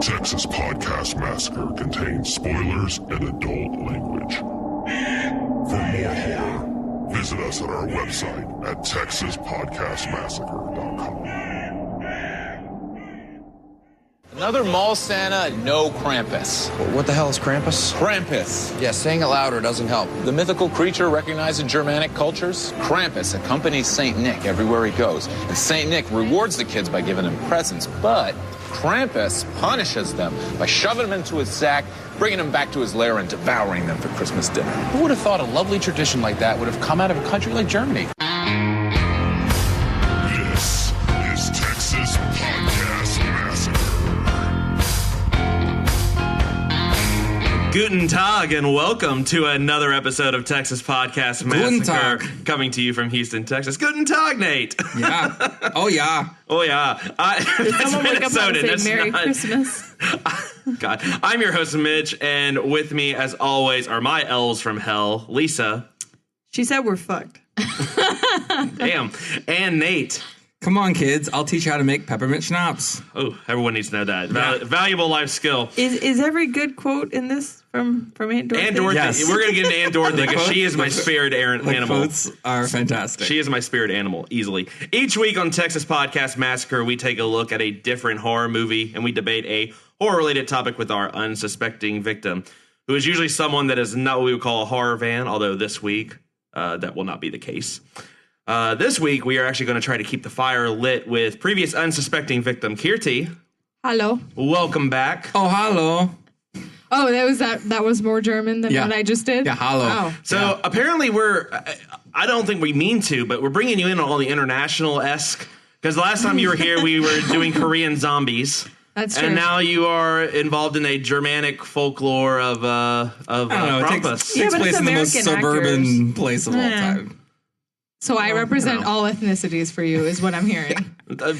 Texas Podcast Massacre contains spoilers and adult language. For more horror, visit us at our website at texaspodcastmassacre.com. Another mall Santa, no Krampus. What the hell is Krampus? Krampus. Yeah, saying it louder doesn't help. The mythical creature recognized in Germanic cultures. Krampus accompanies St. Nick everywhere he goes. And St. Nick rewards the kids by giving them presents, but Krampus punishes them by shoving them into his sack, bringing them back to his lair, and devouring them for Christmas dinner. Who would have thought a lovely tradition like that would have come out of a country like Germany? This is Texas Podcast Massacre. Guten Tag and welcome to another episode of Texas Podcast Guten Massacre, Tag. coming to you from Houston, Texas. Guten Tag, Nate. Yeah. Oh, yeah. Oh, yeah. That's Someone wake up and Minnesota. say Merry Christmas. God. I'm your host, Mitch, and with me, as always, are my elves from hell, Lisa. She said we're fucked. Damn. And Nate. Come on, kids. I'll teach you how to make peppermint schnapps. Oh, everyone needs to know that. Valuable life skill. Is every good quote in this from Aunt Dorothy? Aunt Dorothy. Yes. We're going to get into Aunt Dorothy because she is my spirit The animal. quotes are fantastic. She is my spirit animal, easily. Each week on Texas Podcast Massacre, we take a look at a different horror movie and we debate a horror-related topic with our unsuspecting victim, who is usually someone that is not what we would call a horror fan, although this week that will not be the case. This week, we are actually going to try to keep the fire lit with previous unsuspecting victim, Kirti. Hello. Welcome back. Oh, hello. Oh, that was more German than Yeah. what I just did? Yeah, hello. Oh. So apparently I don't think we mean to, but we're bringing you in on all the international-esque, because the last time you were here, we were doing Korean zombies. That's true. And now you are involved in a Germanic folklore of I don't know. It Krampus. takes but place it's in the most American suburban place of all Yeah. time. So I represent all ethnicities for you, is what I'm hearing.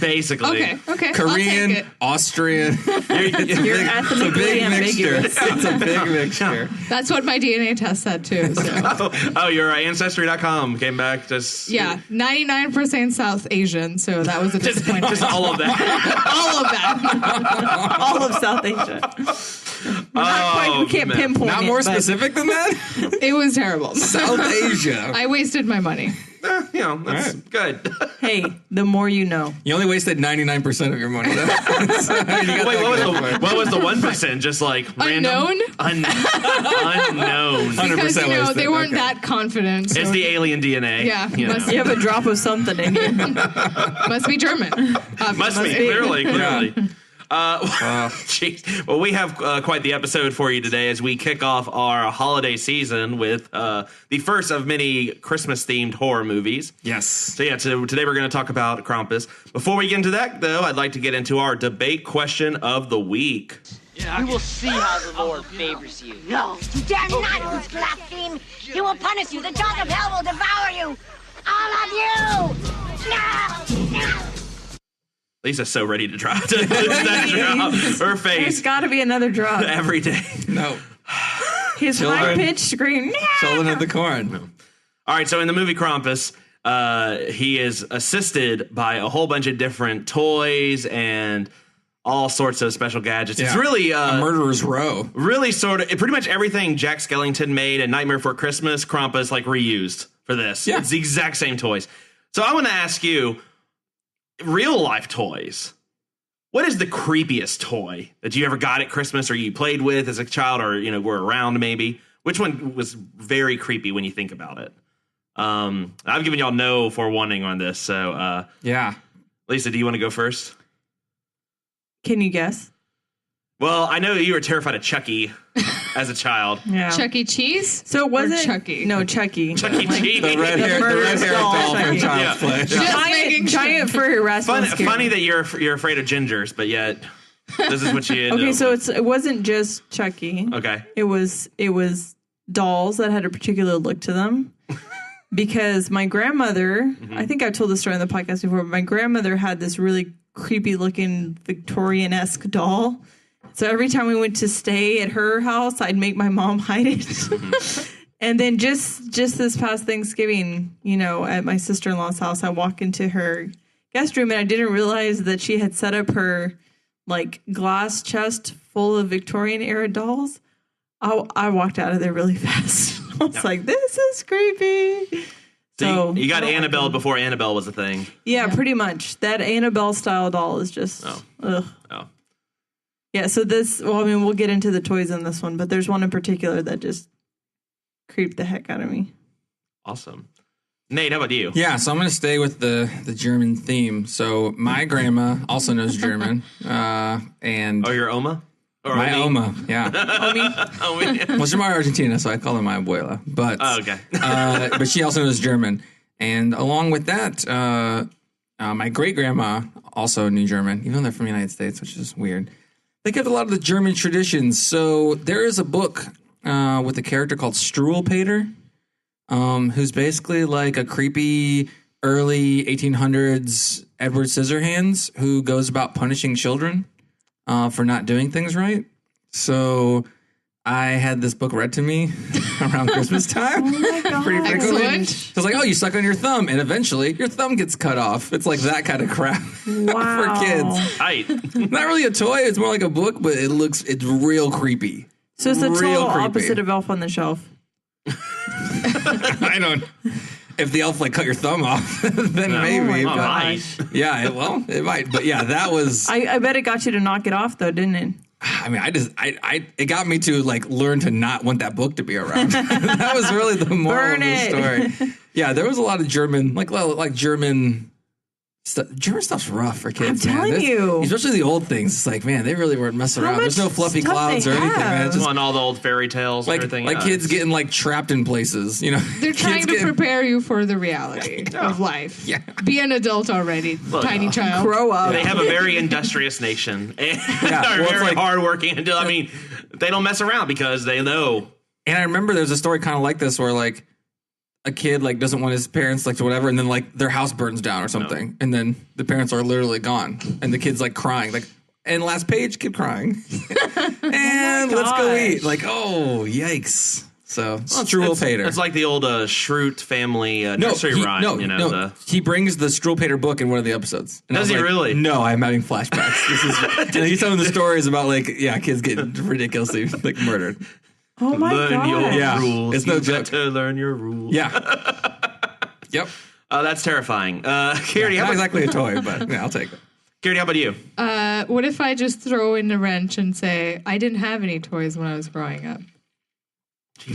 Basically. Okay. I'll take Korean, it. Austrian. You're It's a big ambiguous. mixture. It's a big mixture. That's what my DNA test said too. So Oh, your Ancestry.com came back just... yeah, 99% South Asian. So that was a disappointment. Just all of that. all of that. all of South Asia. We can't man. pinpoint Not it, more but specific than that? It was terrible. South Asia. I wasted my money. That's Right. good. Hey, the more you know. You only wasted 99% of your money. So, you got Wait, that what was going the for 1%? Just like random? Unknown? Unknown. 100% Because, wasted. they weren't Okay. that confident. So It's the alien DNA. Yeah, You know. You have a drop of something in you. must be German. Must be. Clearly. Jeez. Well, we have quite the episode for you today as we kick off our holiday season with the first of many Christmas-themed horror movies. Yes. So today we're going to talk about Krampus. Before we get into that, though, I'd like to get into our debate question of the week. We will see how the Lord favors you. No, you dare not blaspheme! He will punish you! The jaws of hell will devour you! All of you! No! Lisa's so ready to try to that drop. Her There's face got to be another drop. every day. No. His Children. high-pitched scream. Children of the Corn. All right, so in the movie Krampus, he is assisted by a whole bunch of different toys and all sorts of special gadgets. It's Yeah. really A murderer's row. really sort of pretty much everything Jack Skellington made in Nightmare Before Christmas, Krampus like reused for this. Yeah. It's the exact same toys. So I want to ask you, real life toys, what is the creepiest toy that you ever got at Christmas or you played with as a child or, were around maybe? Which one was very creepy when you think about it? I've given y'all no forewarning on this. So, Yeah. Lisa, do you want to go first? Can you guess? Well, I know you were terrified of Chucky as a child. Yeah. Chuck E. Cheese? So it wasn't Chucky? No, Chucky. Chuck E. Cheese. The red hair murderous doll doll, from Chucky. Child's Play. Just making Giant furry rascal. Funny that you're afraid of gingers, but yet this is what you Okay, so it wasn't just Chucky. Okay. It was dolls that had a particular look to them. Because my grandmother, I think I've told this story on the podcast before, but my grandmother had this really creepy looking Victorian-esque doll. So every time we went to stay at her house, I'd make my mom hide it. And then just this past Thanksgiving, at my sister-in-law's house, I walk into her guest room and I didn't realize that she had set up her like glass chest full of Victorian era dolls. I walked out of there really fast. I was like, this is creepy. So you got Annabelle before Annabelle was a thing. Yeah, pretty much. That Annabelle style doll is just ugh. Oh. Yeah, so this, well, I mean, we'll get into the toys in this one, but there's one in particular that just creeped the heck out of me. Awesome. Nate, how about you? Yeah, so I'm going to stay with the German theme. So my grandma also knows German. And your Oma? Or my Oma, yeah. Omi. Well, she's from Argentina, so I call her my abuela. But, okay. But she also knows German. And along with that, my great-grandma also knew German, even though they're from the United States, which is weird. They kept a lot of the German traditions. So there is a book with a character called Struwelpeter, who's basically like a creepy early 1800s Edward Scissorhands who goes about punishing children for not doing things right. So I had this book read to me around Christmas time. Oh my God. Pretty frequently. Excellent. So it's like, oh, you suck on your thumb, and eventually your thumb gets cut off. It's like that kind of crap Wow. for kids. Height. Not really a toy. It's more like a book, but it's real creepy. So it's the Real total creepy. opposite of Elf on the Shelf. I don't. If the elf like cut your thumb off, then maybe. Oh, but- nice. yeah, it might. But yeah, that was. I bet it got you to knock it off, though, didn't it? I mean, it got me to like learn to not want that book to be around. That was really the moral Burn of the story. Yeah, there was a lot of German, like German. German stuff's rough for kids. I'm telling you. Especially the old things. It's like, man, they really weren't messing around. There's no much fluffy stuff clouds or they anything, man. have. It's just On all the old fairy tales like and everything. like yeah, kids it's- getting like trapped in places, you know. They're trying Kids to getting- prepare you for the reality of life. Yeah. Be an adult already, tiny child. Grow up. They have a very industrious nation. And Yeah, are well, it's very like- hardworking. I mean, they don't mess around because they know. And I remember there's a story kind of like this where like a kid like doesn't want his parents like to whatever, and then like their house burns down or something, and then the parents are literally gone, and the kid's like crying, like, and last page, kid crying, and let's go eat. Like, oh yikes! So Struwelpeter. It's like the old Schrute family nursery rhyme. He brings the Struwelpeter book in one of the episodes. And I Does was he like, really? No, I'm having flashbacks. This is, and he's telling the stories about like kids getting ridiculously like murdered. Oh my Learn your God. Yeah, rules. it's no You joke. better learn your rules. Yeah. Yep. That's terrifying. Carrie, Not exactly a toy, but yeah, I'll take it. Carrie, how about you? What if I just throw in a wrench and say, I didn't have any toys when I was growing up?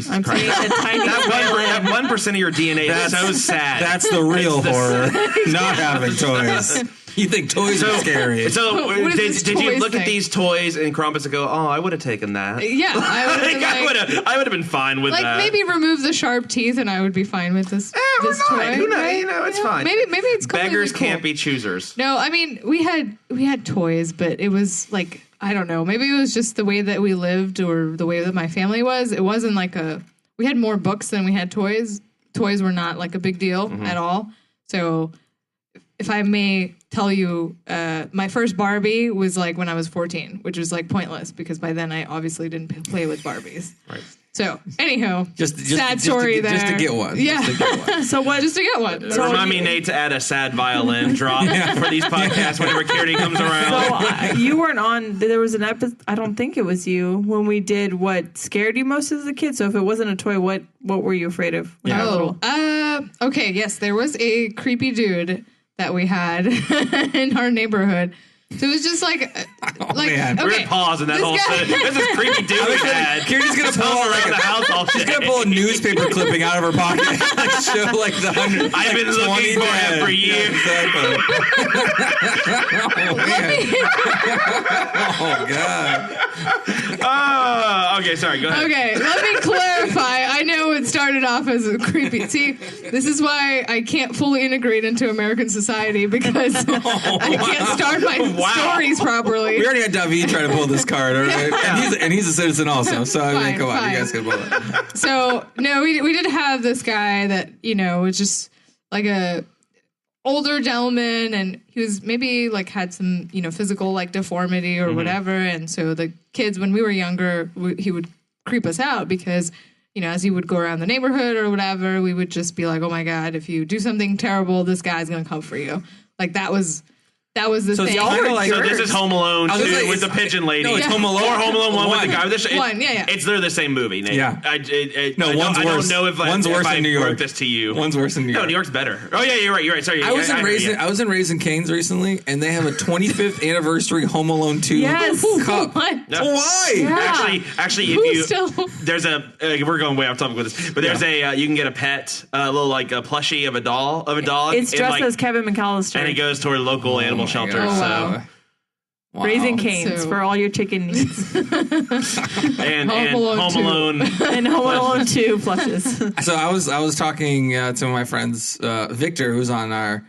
I'm saying a tiny That violin. 1% of your DNA is so sad. That's the real horror. Not having toys. You think toys are scary. So What is this did you toys look thing? at these toys and Krampus and go, oh, I would have taken that. Yeah, I would have been fine with like that. maybe remove the sharp teeth and I would be fine with this. We're this fine. toy, Who knows? right? You know, it's fine. Maybe it's completely Beggars cool. can't be choosers. No, I mean we had toys, but it was like I don't know. Maybe it was just the way that we lived or the way that my family was. It wasn't like we had more books than we had toys. Toys were not like a big deal at all. So if I may tell you, my first Barbie was like when I was 14, which was like pointless because by then I obviously didn't play with Barbies. Right. So anyhow, just sad story to, there. Just to get one. Yeah. Just to get one. So what? Just to get one. So remind me, Nate, to add a sad violin drop for these podcasts whenever Carrie comes around. So you weren't on. There was an episode. I don't think it was you when we did what scared you most as a kid. So if it wasn't a toy, what were you afraid of? When you were little? Okay. Yes, there was a creepy dude that we had in our neighborhood. So it was just like man. okay. We're gonna pause in that This whole guy- thing. This is creepy dude we had. Carrie's gonna pull out like around the house all she's day. gonna pull a newspaper clipping out of her pocket, like show like the 100. I've been like looking 20 for dead. him for years. Oh god. Oh, okay, sorry, go ahead. Okay, let me clarify. I know it started off as a creepy. See, this is why I can't fully integrate into American society because I can't start my stories properly. We already had David trying to pull this card, all right? And he's a citizen also. So I mean, Fine, come on, fine. you guys can pull it. So no, we did have this guy that was just like a older gentleman, and he was maybe like had some physical like deformity or whatever, and so the kids when we were younger, he would creep us out because as he would go around the neighborhood or whatever, we would just be like, oh my god, if you do something terrible, this guy's gonna come for you. Like that was That was the So it's thing. kind of like So this is Home Alone I was 2 gonna say, with the pigeon lady. No, it's Home Alone. Or Home Alone 1 with the guy with the One, yeah. They're the same movie, Nate. Yeah. I One's worse. don't know if One's worse I in New York. broke this to you. One's worse in New York. No, New York's better. Oh, yeah, you're right. Sorry. I was in Raising Cane's recently, and they have a 25th anniversary Home Alone 2 Yes. cup. What? No. Why? Yeah. Actually, if Who's you still? there's a we're going way off topic with this, but there's you can get a pet, a little like a plushie of a dog. It's dressed as Kevin McAllister. and it goes toward local animal shelters. God. So Oh, wow. Wow. Raising Cane's So- for all your chicken needs. and Home Alone Home 2. Alone. And Home Alone 2 plushes. So I was talking to one of my friends, Victor, who's on our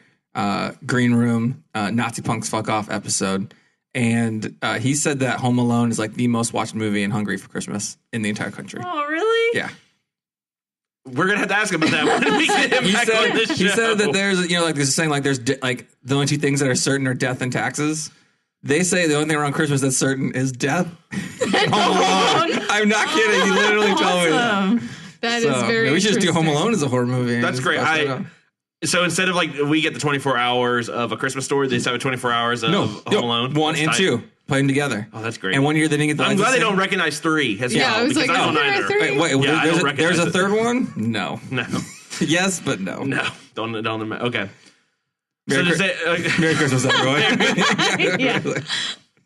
Green Room Nazi Punks Fuck Off episode, and he said that Home Alone is like the most watched movie in Hungary for Christmas in the entire country. Oh, really? Yeah. We're gonna have to ask him about that when we get him back on this show. He said that there's, like there's a saying like there's like the only two things that are certain are death and taxes. They say the only thing around Christmas that's certain is death. Home Alone. I'm not kidding. He literally told me that. That is very. We should just do Home interesting. Alone as a horror movie. That's great. So instead of like we get the 24 hours of A Christmas Story, they just have 24 hours of Home Alone. 1 That's and tight. 2. Play them together. Oh, that's great. And 1 year they didn't get the I'm lines glad the they same. don't recognize 3 as Yeah, well. I was because like, I don't is there a either. 3? Wait, Yeah, I don't recognize there's a it. third one? No. No. Yes, but no. No. Don't. Okay. Merry, So does it, Merry Christmas, everyone. Yeah.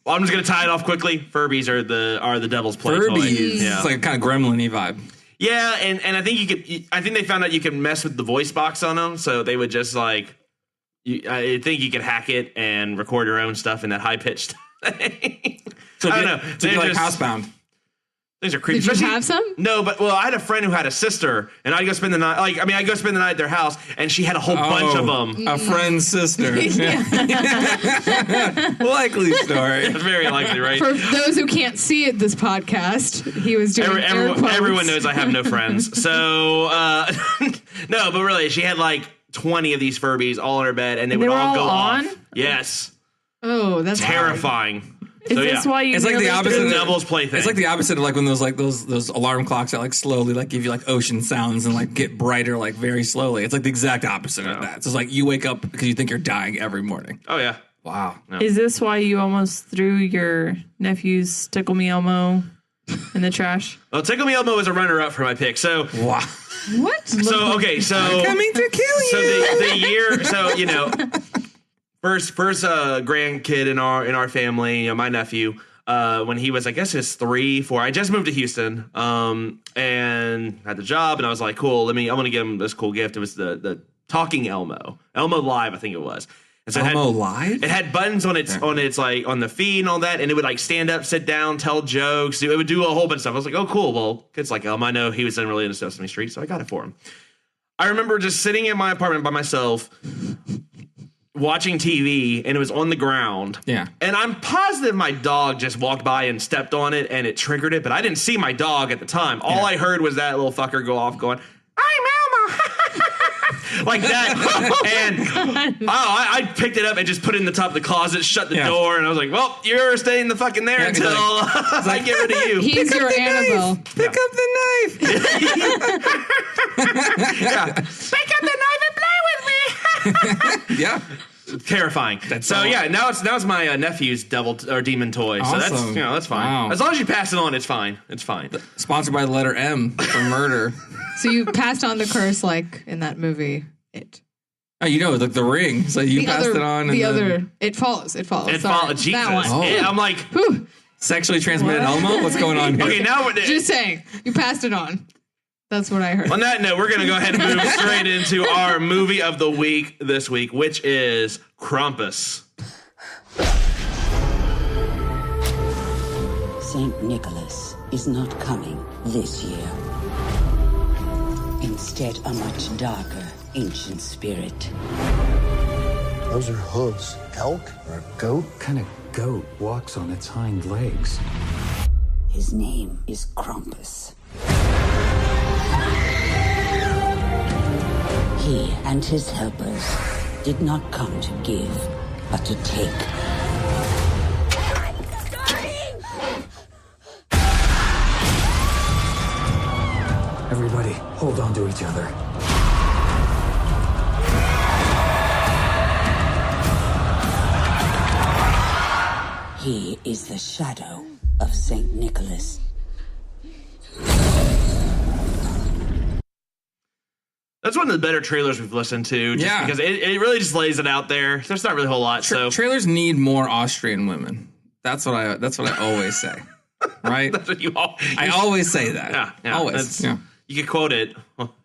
well, I'm just gonna tie it off quickly. Furbies are the devil's play toy. Furbies. Yeah. It's like a kind of gremlin-y vibe. Yeah, and I think you could. I think they found out you can mess with the voice box on them, so they would just like. I think you could hack it and record your own stuff in that high pitched thing. So I don't know. So They're like just- Housebound. Things are creepy. Did you Especially- have some? No, but I had a friend who had a sister, and I'd go spend the night. I'd go spend the night at their house, and she had a whole bunch of them. A friend's sister. Likely story. It's very likely, right? For those who can't see it, this podcast, he was doing air quotes. Everyone knows I have no friends. So, no, but really, she had like 20 of these Furbies all in her bed, and they would were all all go on? off. Yes. Oh, that's Terrifying. Is this why you It's like the nearly opposite threw- of The devil's plaything. It's like the opposite of like when those alarm clocks that like slowly like give you like ocean sounds and like get brighter like very slowly. It's like the exact opposite of that. So it's like you wake up because you think you're dying every morning. Oh, yeah. Wow. Is this why you almost threw your nephew's Tickle Me Elmo in the trash? Well, Tickle Me Elmo was a runner-up for my pick. So, Wow. What? so okay, so Coming to kill you. so the year, so you know, first grandkid in our family, you know, my nephew, when he was, I guess, his 3, 4. I just moved to Houston, and had the job, and I was like, cool, I want to get him this cool gift. It was the talking Elmo Live, I think it was. And so Elmo Live? It had buttons on its like on the feed and all that, and it would like stand up, sit down, tell jokes. It would do a whole bunch of stuff. I was like, oh, cool. Well, kids like Elmo. I know he was really into Sesame Street, so I got it for him. I remember just sitting in my apartment by myself, watching TV, and it was on the ground. Yeah. And I'm positive my dog just walked by and stepped on it, and it triggered it, but I didn't see my dog at the time. All I heard was that little fucker go off going, I'm Elmo. Like that. And I picked it up and just put it in the top of the closet, shut the door, and I was like, well, you're staying the fucking there until I get rid of you. He's your Annabelle. Pick up the knife. Pick up the knife and play with me. Yeah. Terrifying. all. Yeah, now it's my nephew's devil or demon toy. So that's Awesome. that's fine. Wow. As long as you pass it on, it's fine. It's fine. Sponsored by the letter M for murder. So you passed on the curse like in that movie, It. Oh, you know, like the ring. So you passed it on. The and then other, It Follows. It Follows. It Sorry. follows Jesus. That one. Oh. I'm like, Whew. Sexually transmitted Elmo? What's going on here? okay, now Just saying, you passed it on. That's what I heard. on that note, we're gonna go ahead and move straight into our movie of the week this week, which is Krampus. Saint Nicholas is not coming this year. Instead, a much darker, ancient spirit. Those are hooves. Elk or a goat? What kind of goat walks on its hind legs? His name is Krampus. He and his helpers did not come to give, but to take. Everybody, hold on to each other. He is the shadow of St. Nicholas. That's one of the better trailers we've listened to, just because it really just lays it out there. There's not really a whole lot. Trailers need more Austrian women. That's what I always say. Right? That's what I always say that. Yeah. Always. Yeah. You could quote it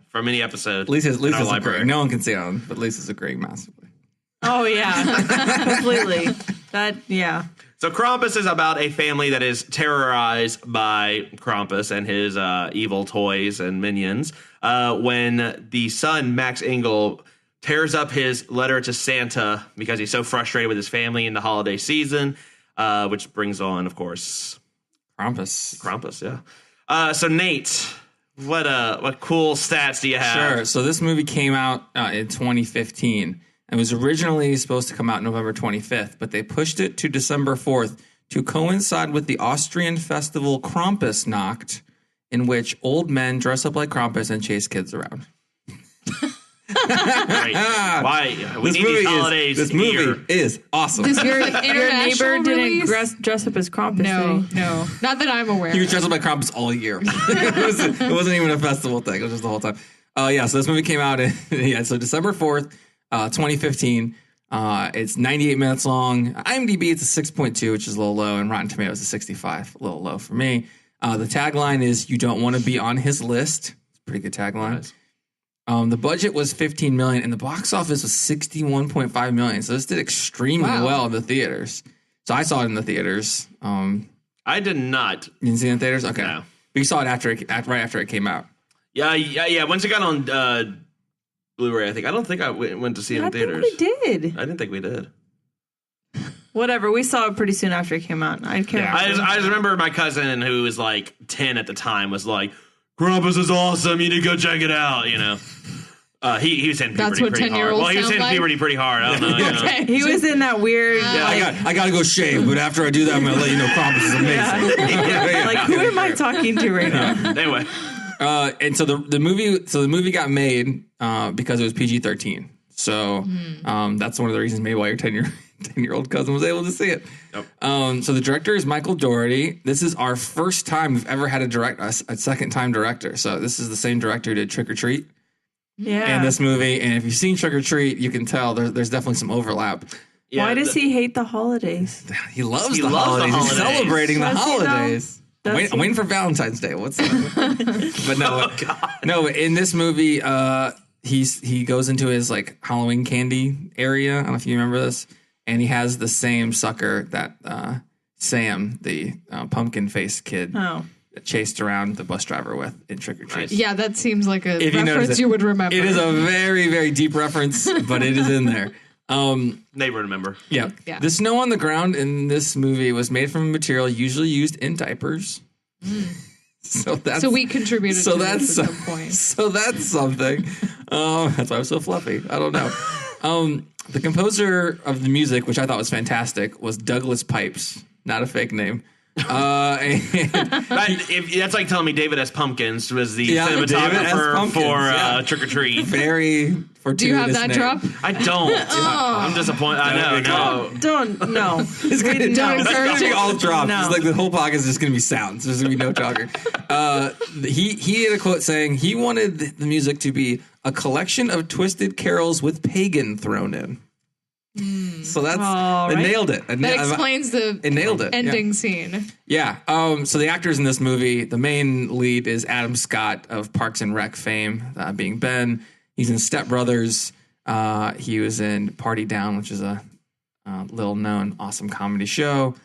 from any episode. Lisa's agreeing. No one can see it, but Lisa's agreeing massively. Oh yeah, completely. So Krampus is about a family that is terrorized by Krampus and his evil toys and minions. When the son, Max Engel, tears up his letter to Santa because he's so frustrated with his family in the holiday season, which brings on, of course, Krampus, yeah. So Nate, what cool stats do you have? Sure. So this movie came out in 2015. It was originally supposed to come out November 25th, but they pushed it to December 4th to coincide with the Austrian festival Krampusnacht, in which old men dress up like Krampus and chase kids around. Right. Why? We need these holidays. This movie is awesome. Does your neighbor didn't dress up as Krampus? No. Not that I'm aware. He was dressed up like Krampus all year. it wasn't even a festival thing. It was just the whole time. So this movie came out so December 4th, 2015. It's 98 minutes long. IMDb, it's a 6.2, which is a little low, and Rotten Tomatoes is 65, a little low for me. The tagline is, "You don't want to be on his list." It's a pretty good tagline. Nice. The budget was $15 million, and the box office was $61.5 million. So this did extremely well in the theaters. So I saw it in the theaters. I did not. You didn't see it in theaters? Okay. No. But you saw it right after it came out. Yeah. Once it got on Blu-ray, I don't think I went to see it in theaters. I think we did. I didn't think we did. Whatever. We saw it pretty soon after it came out. I just remember my cousin, who was like 10 at the time, was like, "Krampus is awesome. You need to go check it out." You know, he was hitting puberty pretty hard. Well, he was hitting puberty pretty hard. I don't know. Okay. He was in that weird. I gotta go shave, but after I do that, I'm gonna let you know Krampus is amazing. Like, who am I talking to right now? Anyway. And so the movie got made because it was PG-13. So that's one of the reasons maybe why your 10-year-old cousin was able to see it. Yep. So the director is Michael Dougherty. This is our first time we've ever had a second-time director. So this is the same director who did Trick or Treat. Yeah. In this movie, and if you've seen Trick or Treat, you can tell there's definitely some overlap. Yeah, why does he hate the holidays? He loves the holidays. He's celebrating the holidays. I'm waiting for Valentine's Day. What's that? But no, in this movie, he goes into his like Halloween candy area. I don't know if you remember this, and he has the same sucker that Sam, the pumpkin face kid, chased around the bus driver with in Trick or Treat. Yeah, that seems like a reference you would remember. It is a very, very deep reference, but it is in there. They remember. Yeah. The snow on the ground in this movie was made from a material usually used in diapers. So we contributed to this at some point. So that's something. That's why I was so fluffy. I don't know. The composer of the music, which I thought was fantastic, was Douglas Pipes. Not a fake name. That's like telling me David S. Pumpkins was the cinematographer for Trick or Treat. Very fortuitous. Do you have that name. drop? I don't. I'm disappointed. I know. Don't. It's going to be all dropped. No. It's like the whole podcast is just going to be sounds. There's going to be no talking. He had a quote saying he wanted the music to be a collection of twisted carols with pagan thrown in. So that's right. Nailed it. That explains the ending scene. Yeah. So the actors in this movie, the main lead is Adam Scott of Parks and Rec fame, being Ben. He's in Step Brothers. He was in Party Down, which is a little known awesome comedy show.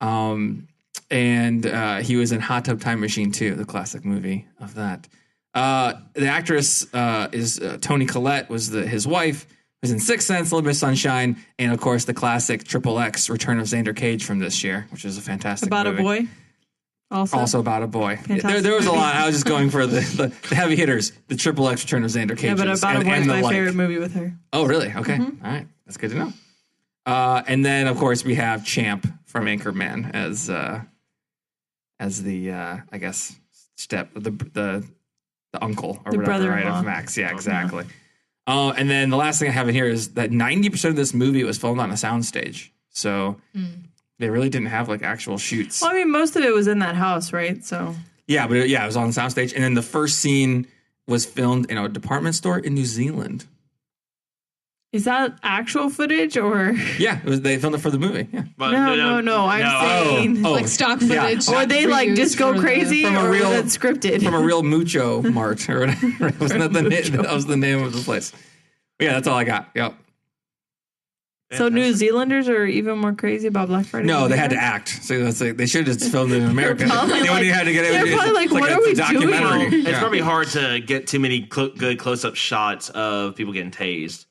And he was in Hot Tub Time Machine 2, the classic movie of that. The actress is Toni Collette, was his wife. Was in Sixth Sense, Little Miss Sunshine, and of course the classic XXX Return of Xander Cage from this year, which is a fantastic movie. About a boy? Also about a boy. There was a lot. I was just going for the heavy hitters. The XXX Return of Xander Cage. Yeah, but About a Boy is my favorite movie with her. Oh, really? Okay. Mm-hmm. All right. That's good to know. And then, of course, we have Champ from Anchorman as the I guess the uncle or the whatever, right, of Max. Yeah, exactly. And then the last thing I have in here is that 90% of this movie was filmed on a soundstage. So They really didn't have like actual shoots. Well, I mean, most of it was in that house, right? So Yeah, but it was on the soundstage, and then the first scene was filmed in a department store in New Zealand. is that actual footage or? Yeah, they filmed it for the movie. Yeah, No. I'm saying like stock footage. Or they like just go crazy, from a or real that's scripted from a real Mucho Mart or whatever. Wasn't that the name? That was the name of the place. But yeah, that's all I got. Yep. So New Zealanders are even more crazy about Black Friday. No, they had to act. So that's like, they should have just filmed it in America. They wouldn't have had to get it. They're probably like, what are we doing? It's probably hard to get too many good close-up shots of people getting tased.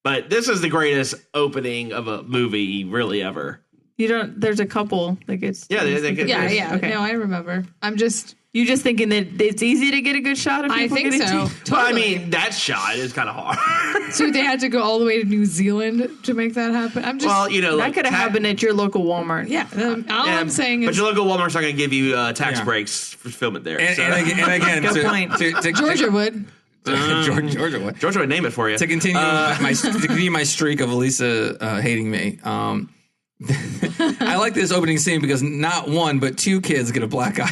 But this is the greatest opening of a movie really ever. You don't. There's a couple that gets. Yeah, they get. Yeah. Okay. No, I remember. You just thinking that it's easy to get a good shot of people I think getting so. tased? Well, I Totally. mean, that shot is kind of hard. So they had to go all the way to New Zealand to make that happen. I'm just. Well, you know, That could have happened at your local Walmart. Yeah. All I'm saying but is your local Walmart's not going to give you tax breaks for film it there. And, so. and again, Good point. Georgia would. Georgia would. Georgia would name it for you. To continue my streak of Elisa hating me. I like this opening scene because not one but two kids get a black eye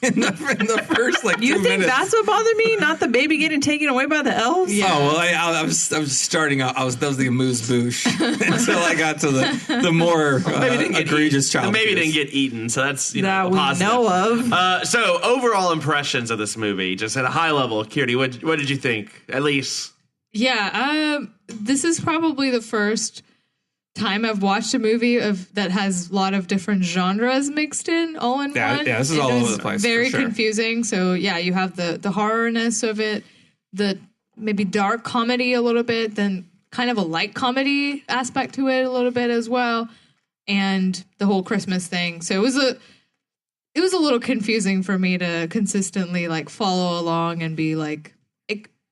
in the first like 2 minutes. You think that's what bothered me? Not the baby getting taken away by the elves? Yeah. Oh well, I was starting out. That was the amuse bouche until I got to the more egregious child. Maybe didn't get eaten, so that's that we positive. know of. So overall impressions of this movie, just at a high level, Kirti, what did you think? At least, Yeah. This is probably the first time I've watched a movie that has a lot of different genres mixed in all in one. Yeah, this is all over the place. Very for sure. confusing. So yeah, you have the horrorness of it, the maybe dark comedy a little bit, then kind of a light comedy aspect to it a little bit as well, and the whole Christmas thing. So it was a little confusing for me to consistently like follow along and be like,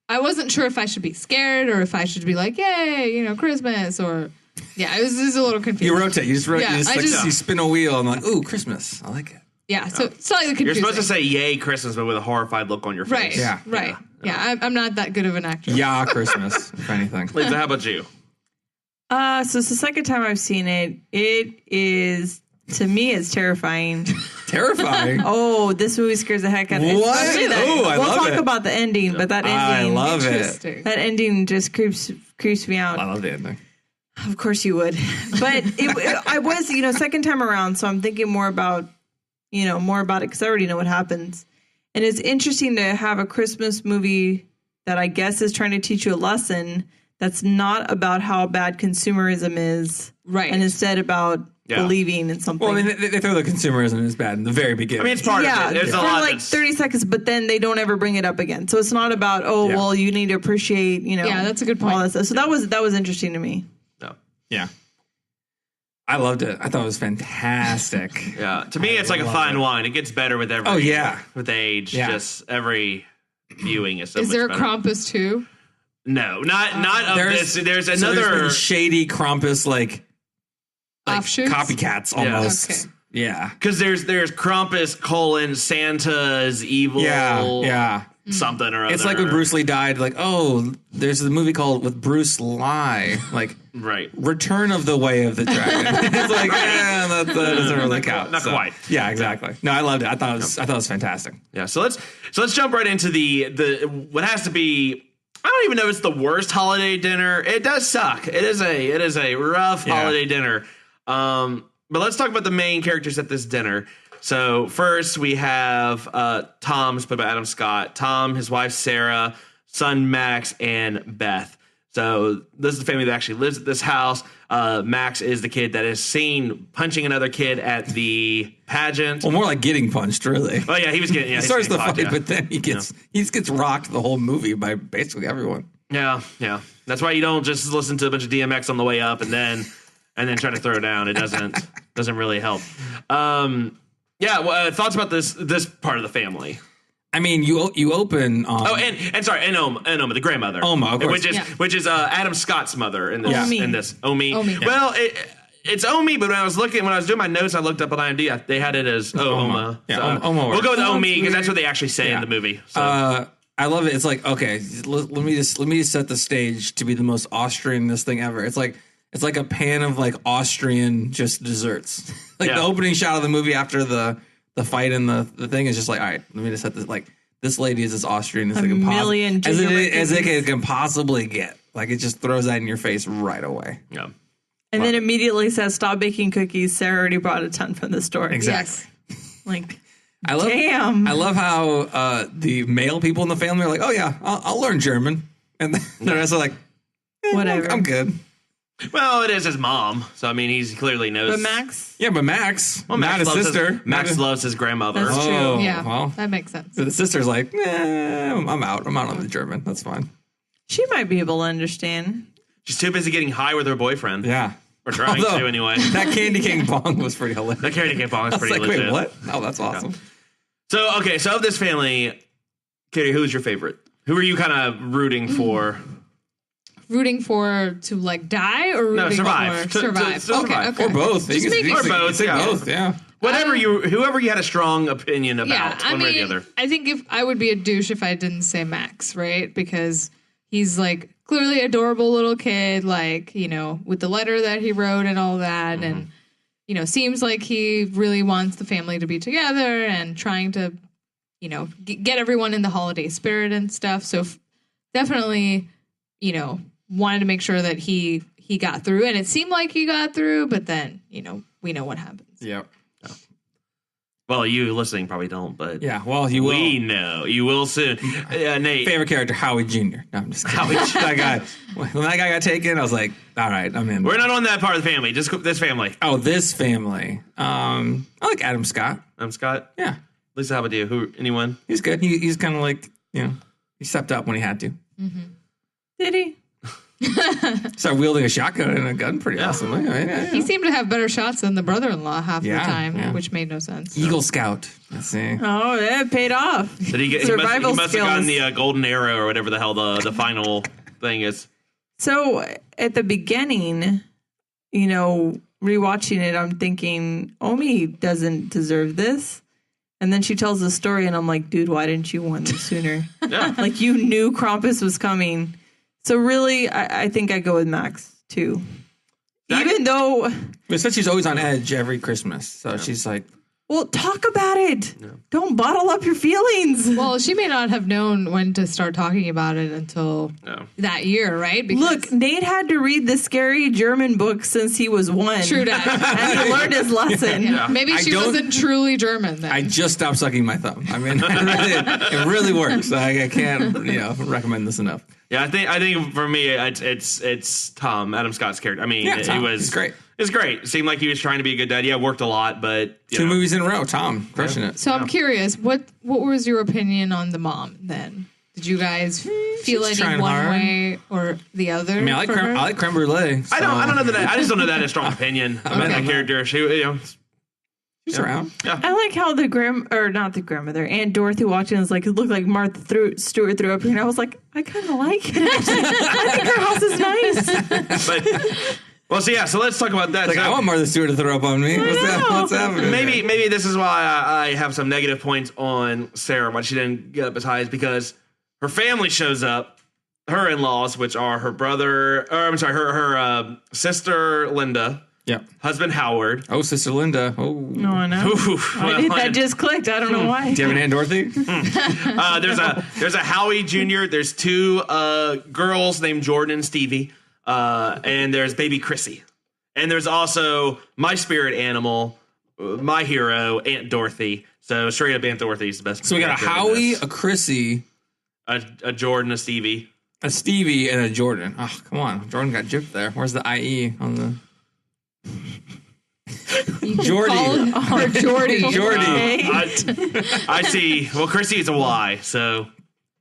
I wasn't sure if I should be scared or if I should be like, yay, Christmas or. Yeah, it was a little confusing. You rotate. You just Yeah, you spin a wheel and like, ooh, Christmas. I like it. Yeah, so slightly confusing. you're supposed to say "Yay, Christmas," but with a horrified look on your face. Right. Yeah, I'm not that good of an actor. Yeah, Christmas, if anything. Lisa, how about you? So it's the second time I've seen it. It is, to me, it's terrifying. Terrifying? Oh, this movie scares the heck out of me. What? We'll I love talk it. about the ending, but that ending. I love it. That ending just creeps me out. I love the ending. Of course you would. But I was, second time around, so I'm thinking more about it because I already know what happens. And it's interesting to have a Christmas movie that I guess is trying to teach you a lesson that's not about how bad consumerism is. Right. And instead about believing in something. Well, I mean, they throw the consumerism is bad in the very beginning. I mean, it's part of it. There's a for lot like that's- 30 seconds, but then they don't ever bring it up again. So it's not about, well, you need to appreciate, Yeah, that's a good point. all that stuff. So that was interesting to me. Yeah. I loved it. I thought it was fantastic. Yeah, to me, it's like a fine wine. It gets better with every. Oh, yeah. with age. Yeah. Just every viewing is so Is much there a better. Krampus too? No, not of this. There's so another there's been shady Krampus like Offshoots? copycats almost. Okay. Yeah. because there's Krampus : Santa's evil. Yeah. Something or other. It's like when Bruce Lee died. Like, there's a movie called with Bruce Lee, like right. Return of the Way of the Dragon. It's like, that doesn't really count. Not quite. Yeah, exactly. No, I loved it. I thought it was fantastic. Yeah. So let's jump right into the what has to be. I don't even know if it's the worst holiday dinner. It does suck. It is a rough holiday dinner. But let's talk about the main characters at this dinner. So first we have Tom's played by Adam Scott. Tom, his wife Sarah, son Max, and Beth. So this is the family that actually lives at this house. Max is the kid that is seen punching another kid at the pageant. Well, more like getting punched, really. Oh yeah, he was getting. Yeah, he he's starts the getting fight, caught, yeah. but then he gets rocked the whole movie by basically everyone. Yeah. That's why you don't just listen to a bunch of DMX on the way up and then try to throw down. It doesn't really help. Thoughts about this part of the family? I mean, you open. And Oma, the grandmother. Oma, of course. which is Adam Scott's mother in this. Omi. In this Omi. Omi. Yeah. Well, it's Omi, but when I was doing my notes, I looked up on IMDb. They had it as Oma. Yeah, So Oma we'll go with Oh, Omi because that's that's what they actually say in the movie. So. I love it. It's like, okay, let me just set the stage to be the most Austrian this thing ever. It's like It's like a pan of like Austrian just desserts. Like the opening shot of the movie after the fight and the thing is just like, all right, let me just set this. Like this lady is as Austrian as it can as it can possibly get. Like it just throws that in your face right away. Yeah. And then immediately says, "Stop baking cookies. Sarah already brought a ton from the store." Exactly. Yes. Like, I love how the male people in the family are like, "Oh yeah, I'll learn German," and the rest are like, "Whatever, I'm good." Well, it is his mom, so I mean, he clearly knows. But Max, well, not his sister. Max loves his grandmother. That's true. Oh, Yeah, well, that makes sense. So the sister's like, I'm out. I'm out on the German. That's fine. she might be able to understand. She's too busy getting high with her boyfriend. Yeah. Or trying to, anyway. That Candy Cane Bong was pretty hilarious. That Candy Cane Bong was pretty like, legit. Wait, what? Oh, that's awesome. Yeah. So of this family, Katie, who's your favorite? Who are you kind of rooting for? Rooting for to like die or rooting survive. for survive? To survive. Okay. Or both. Just making Or both. Yeah. Both. Yeah. Whoever you had a strong opinion about, one way or the other. I think if I would be a douche if I didn't say Max, right? Because he's like clearly adorable little kid, like, you know, with the letter that he wrote and all that. Mm-hmm. And, you know, seems like he really wants the family to be together and trying to, you know, get everyone in the holiday spirit and stuff. So definitely, you know, wanted to make sure that he got through, and it seemed like he got through, but then, you know, we know what happens. Yep. Well, you listening probably don't, but yeah. Well, you will. We know you will soon. Nate, favorite character, Howie Jr. No, I'm just kidding. That guy. When that guy got taken, I was like, all right, I'm in. We're not on that part of the family. Just this family. Oh, this family. I like Adam Scott. Adam Scott. Yeah. Lisa, how about you? Anyone? He's good. He's kind of like, you know, he stepped up when he had to. Mm-hmm. Did he? Started wielding a shotgun and a gun pretty awesomely. He seemed to have better shots than the brother-in-law half the time, which made no sense. Eagle Scout. Let's see. Oh, yeah, it paid off. Did he get? Survival he must skills. have gotten the golden arrow or whatever the hell the final thing is. So at the beginning, you know, rewatching it, I'm thinking Omi doesn't deserve this. And then she tells the story, and I'm like, dude, why didn't you want this sooner? Yeah. Like, you knew Krampus was coming. So really, I think I go with Max, too. Even though... But since she's always on edge every Christmas, so she's like... Well, talk about it. No. Don't bottle up your feelings. Well, she may not have known when to start talking about it until that year, right? Because look, Nate had to read the scary German book since he was 1. True that. And he learned his lesson. Yeah. Maybe she wasn't truly German then. I just stopped sucking my thumb. I mean, it really works. I can't, recommend this enough. Yeah, I think for me, it's Tom, Adam Scott's character. I mean, he's great. It's great. It seemed like he was trying to be a good dad. Yeah, worked a lot, but... Two movies in a row, Tom, crushing it. So I'm curious, what was your opinion on the mom then? Did you guys feel any one way or the other? I mean, I like creme brulee. So. I don't know that. I just don't know that a strong opinion about that character. She's around. Yeah. I like how not the grandmother, Aunt Dorothy watching is like, it looked like Martha Stewart threw up here, and I was like, I kind of like it. I think her house is nice. But... Well, so let's talk about that. Like, I want Martha Stewart to throw up on me. What's happening? Maybe this is why I have some negative points on Sarah, why she didn't get up as high, is because her family shows up, her in-laws, which are her brother, her sister Linda, husband Howard. Oh, sister Linda. Oh, no, I know. That just clicked. I don't know why. Do you have an Aunt Dorothy? There's a Howie Jr. There's 2 girls named Jordan and Stevie. And there's baby Chrissy. And there's also my spirit animal, my hero, Aunt Dorothy. So straight up Aunt Dorothy's the best. So we got a Howie, a Chrissy, a Jordan, a Stevie. A Stevie, and a Jordan. Oh, come on. Jordan got gypped there. Where's the IE on the... Jordy. Or Jordy. I see. Well, Chrissy is a Y, so...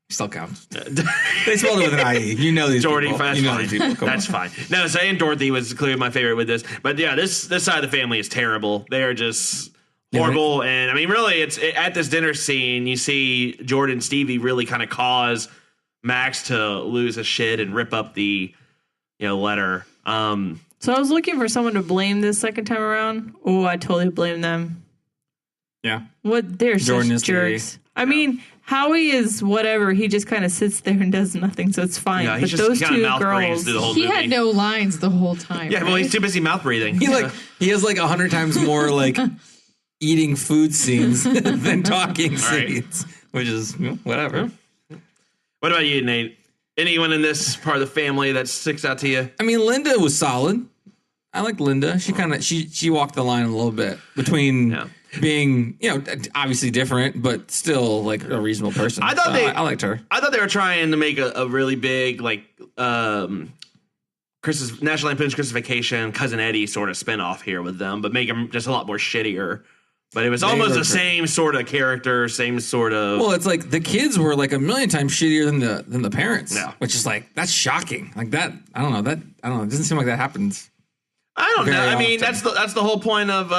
Still counts. They spelled it with an IE. You know these Jordy, people. That's fine. That's fine. No, so Aunt Dorothy was clearly my favorite with this. But yeah, this side of the family is terrible. They are just horrible. And I mean, really, at this dinner scene, you see Jordan and Stevie really kind of cause Max to lose his shit and rip up the letter. So I was looking for someone to blame this second time around. Oh, I totally blame them. Yeah. What? They're Jordan such is jerks. I mean, Howie is whatever. He just kind of sits there and does nothing, so it's fine. Yeah, but he's just those kinda two mouth breathes girls, through the whole He movie. had no lines the whole time. Yeah, well, he's too busy mouth breathing. He has like 100 times more like eating food scenes than talking scenes, which is whatever. What about you, Nate? Anyone in this part of the family that sticks out to you? I mean, Linda was solid. I like Linda. She kind of she walked the line a little bit between being, obviously different, but still like a reasonable person. I thought I liked her. I thought they were trying to make a really big Chris's National Lampoon's Christmas Vacation, Cousin Eddie sort of spinoff here with them, but make them just a lot more shittier. But it was almost the same sort of character, same sort of. Well, it's like the kids were like a million times shittier than the parents. Yeah. Which is like, that's shocking. Like that, I don't know. It doesn't seem like that happens. I don't know. very I mean, often. that's the whole point of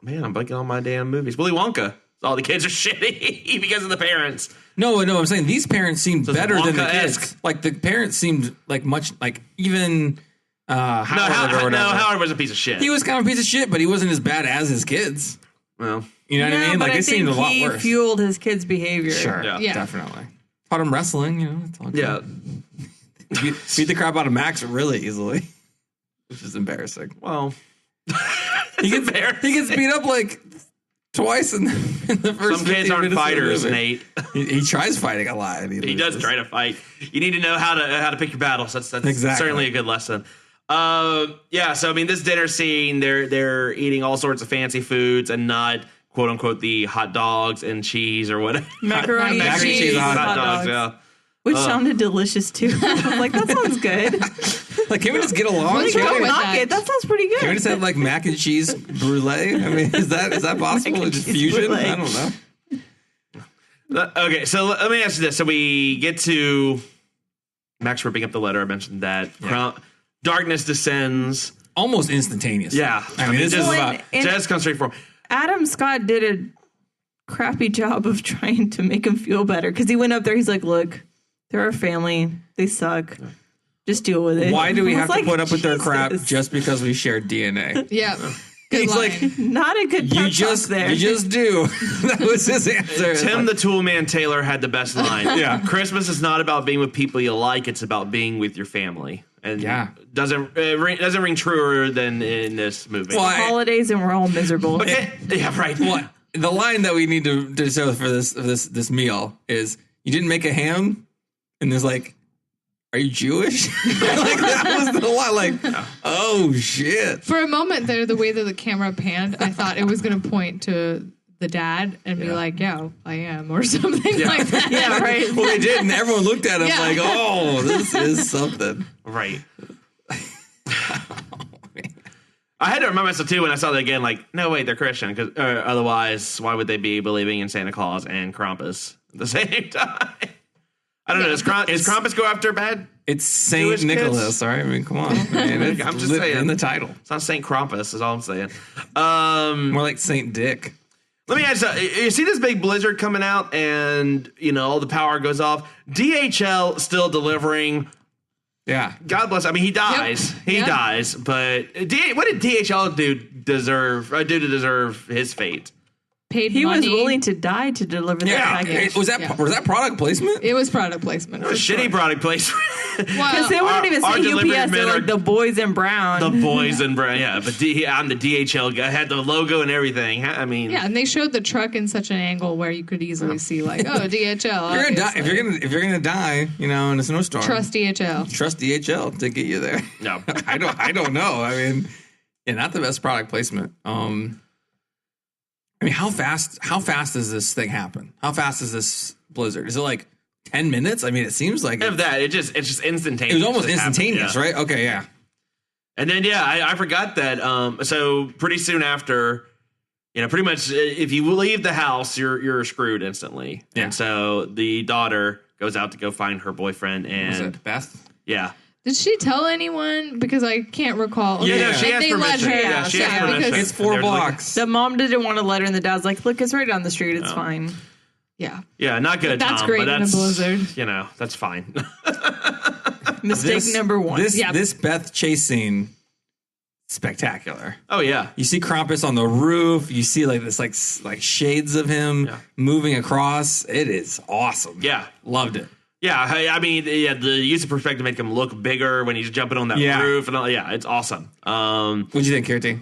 man, I'm blanking on my damn movies. Willy Wonka. All the kids are shitty because of the parents. No, I'm saying these parents seemed So it's better than the Wonka-esque. kids. Like the parents seemed like much like even Howard or whatever. Howard was a piece of shit. He was kind of a piece of shit, but he wasn't as bad as his kids. Well, you know what I mean? but Like it seemed a lot he worse. fueled his kids' behavior. Sure, Yeah. definitely. Taught him wrestling, it's all good. yeah. Beat the crap out of Max really easily, which is embarrassing. Well, He gets beat up like twice in the first. some kids 15 aren't minutes of the fighters, movie. Nate. He tries fighting a lot. And He does try to fight. You need to know how to pick your battles. That's Exactly. certainly a good lesson. Yeah. So I mean, this dinner scene, they're eating all sorts of fancy foods and not quote unquote the hot dogs and cheese or whatever. Macaroni and cheese, hot dogs. Yeah. Which sounded delicious too. I was like, that sounds good. Like, can we just get along? Like, go don't with knock that. it. That sounds pretty good. Can we just have like mac and cheese brulee? I mean, is that possible? Mac and Just cheese fusion? brulee. I don't know. Okay, so let me ask you this. So we get to Max ripping up the letter. I mentioned that. Yeah. Darkness descends. Almost instantaneous. Yeah. I mean, this is just, about. just comes straight from. Adam Scott did a crappy job of trying to make him feel better because he went up there. He's like, look, they're our family. They suck. Just deal with it. Why do we I have was to like, put up with their crap Jesus. just because we share DNA? Yeah. Good He's line. like, Not a good pep talk there. You just do. That was his answer. It's Tim like, the Toolman Taylor had the best line. Yeah. Christmas is not about being with people you like. It's about being with your family. And doesn't ring truer than in this movie. Well, Holidays and we're all miserable. Okay. Yeah, right. What the line that we need to show for this meal is, you didn't make a ham, and there's like, are you Jewish? Like that was the line. Like, oh shit. For a moment there, the way that the camera panned, I thought it was going to point to the dad and be like, yeah, I am, or something like that. Yeah, right. Well, they did, and everyone looked at him Yeah. like, oh, this is something. Right. I had to remind myself too when I saw that again. Like, no, wait, they're Christian. Because otherwise, why would they be believing in Santa Claus and Krampus at the same time? I don't know. Does Krampus go after bad? It's Saint Jewish Nicholas, kids? all right? I mean, come on. Man, it's I'm just saying. in the title. It's not Saint Krampus. Is all I'm saying. More like Saint Dick. Let me ask you, you see this big blizzard coming out and, all the power goes off. DHL still delivering. Yeah. God bless. I mean, he dies. Yep. He Yep. dies. But what did DHL do to deserve his fate? Paid He money. was willing to die to deliver that package. Was that product placement? It was product placement. It was for shitty sure. product placement. Because they wouldn't even our say delivery UPS. They're men like are- the boys in brown. The boys and brown, yeah. But I'm the DHL guy. I had the logo and everything. I mean, Yeah, and they showed the truck in such an angle where you could easily see, like, oh, DHL. You're gonna die. obviously. If you're gonna die, in a snowstorm. Trust DHL. Trust DHL to get you there. no. I don't know. I mean, not the best product placement. I mean, how fast does this thing happen? How fast is this blizzard? Is it like 10 minutes? I mean, it seems like Of that, it's just instantaneous. it was almost It happened, instantaneous, yeah. right? Okay, yeah. And then I forgot that. So pretty soon after, pretty much if you leave the house, you're screwed instantly. Yeah. And so the daughter goes out to go find her boyfriend, and Was it Beth? yeah. Did she tell anyone? Because I can't recall. Yeah, Okay, she and asked they let permission. her Yeah, out. she asked permission. because- It's 4 blocks. The mom didn't want to let her, and the dad's like, "Look, it's right down the street. It's fine." yeah. Yeah, not good. That's Tom, great but in a that's, blizzard. That's fine. Mistake number one. This Beth chase scene spectacular. Oh yeah. You see Krampus on the roof. You see like this like shades of him moving across. It is awesome. Yeah. Loved it. Yeah, I mean, the use of perspective make him look bigger when he's jumping on that roof and all. Yeah, it's awesome. What'd you think, Kirti?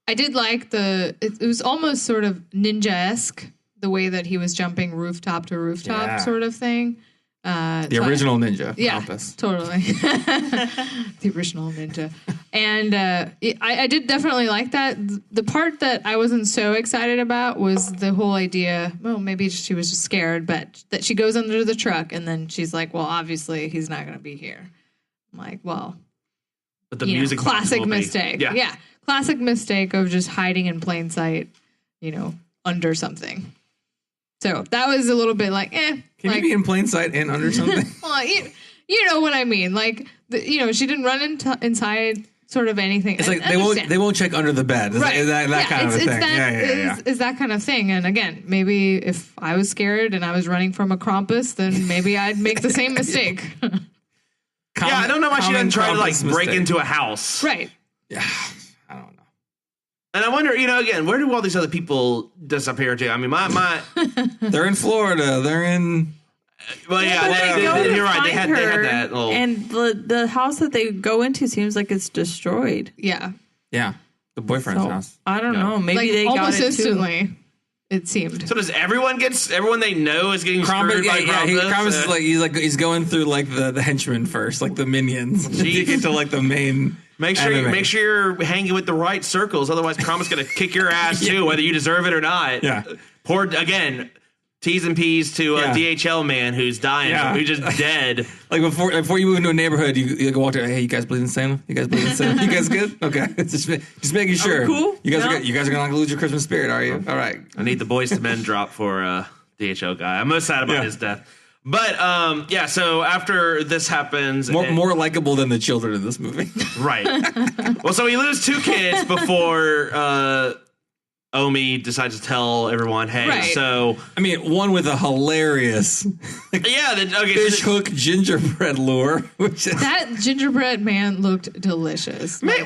I did like it was almost sort of ninja-esque, the way that he was jumping rooftop to rooftop sort of thing. The original ninja. Yeah, Krampus. Totally. The original ninja. And I did definitely like that. The part that I wasn't so excited about was the whole idea, well, maybe she was just scared, but that she goes under the truck and then she's like, well, obviously he's not going to be here. I'm like, well, but the music classic mistake. Yeah. Classic mistake of just hiding in plain sight, under something. So that was a little bit like, Can you be in plain sight and under something? Well, you know what I mean. Like, she didn't run inside sort of anything. It's like they won't check under the bed. It's right. Like that kind of a thing. It's that kind of thing. And again, maybe if I was scared and I was running from a Krampus, then maybe I'd make the same mistake. I don't know why she doesn't try to break into a house. Right. Yeah. I don't know. And I wonder, again, where do all these other people disappear to? I mean, my they're in Florida. They're in. Well, you're right. They had that little. And the house that they go into seems like it's destroyed. Yeah. Yeah. The boyfriend's house. I don't know. Maybe they got almost it instantly. Too. It seemed. So does everyone they know is getting screwed by Krampus? Krampus he's going through like the henchmen first, like the minions. You get to like the main. Make sure you're hanging with the right circles, otherwise Krampus is gonna kick your ass too, whether you deserve it or not. Yeah. Poor again. T's and P's to DHL man who's dying, who's just dead. Like before you move into a neighborhood, you go walk there. Hey, you guys believe in Santa? You guys believe in Santa? You guys good? Okay, just making sure. Cool. You guys are good. You guys are gonna lose your Christmas spirit, are you? All right. I need the Boys to Men drop for DHL guy. I'm most sad about his death. But so after this happens, more likable than the children in this movie, right? Well, so we lose 2 kids before Omi decides to tell everyone, hey, right. So I mean, one with a hilarious fish hook gingerbread lure, that gingerbread man looked delicious. But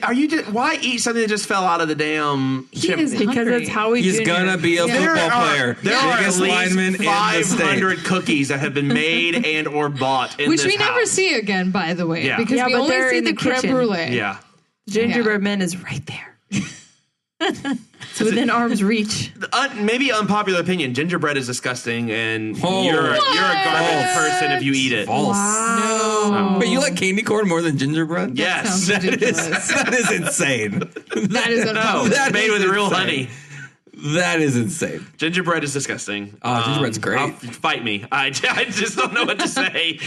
are you just why eat something that just fell out of the damn chip? Because that's how he's gonna be a football player. There are at least 500 cookies that have been made and or bought in which this we never see again, by the way, because we only see the creme brulee. Yeah, gingerbread man is right there. So within arm's reach. Maybe unpopular opinion: gingerbread is disgusting, and you're a garbage person if you eat it. False. Wow. No. But you like candy corn more than gingerbread? Yes, that is insane. That is unpopular. That's made with real honey. That is insane. Gingerbread is disgusting. Oh, gingerbread's great. Fight me. I just don't know what to say.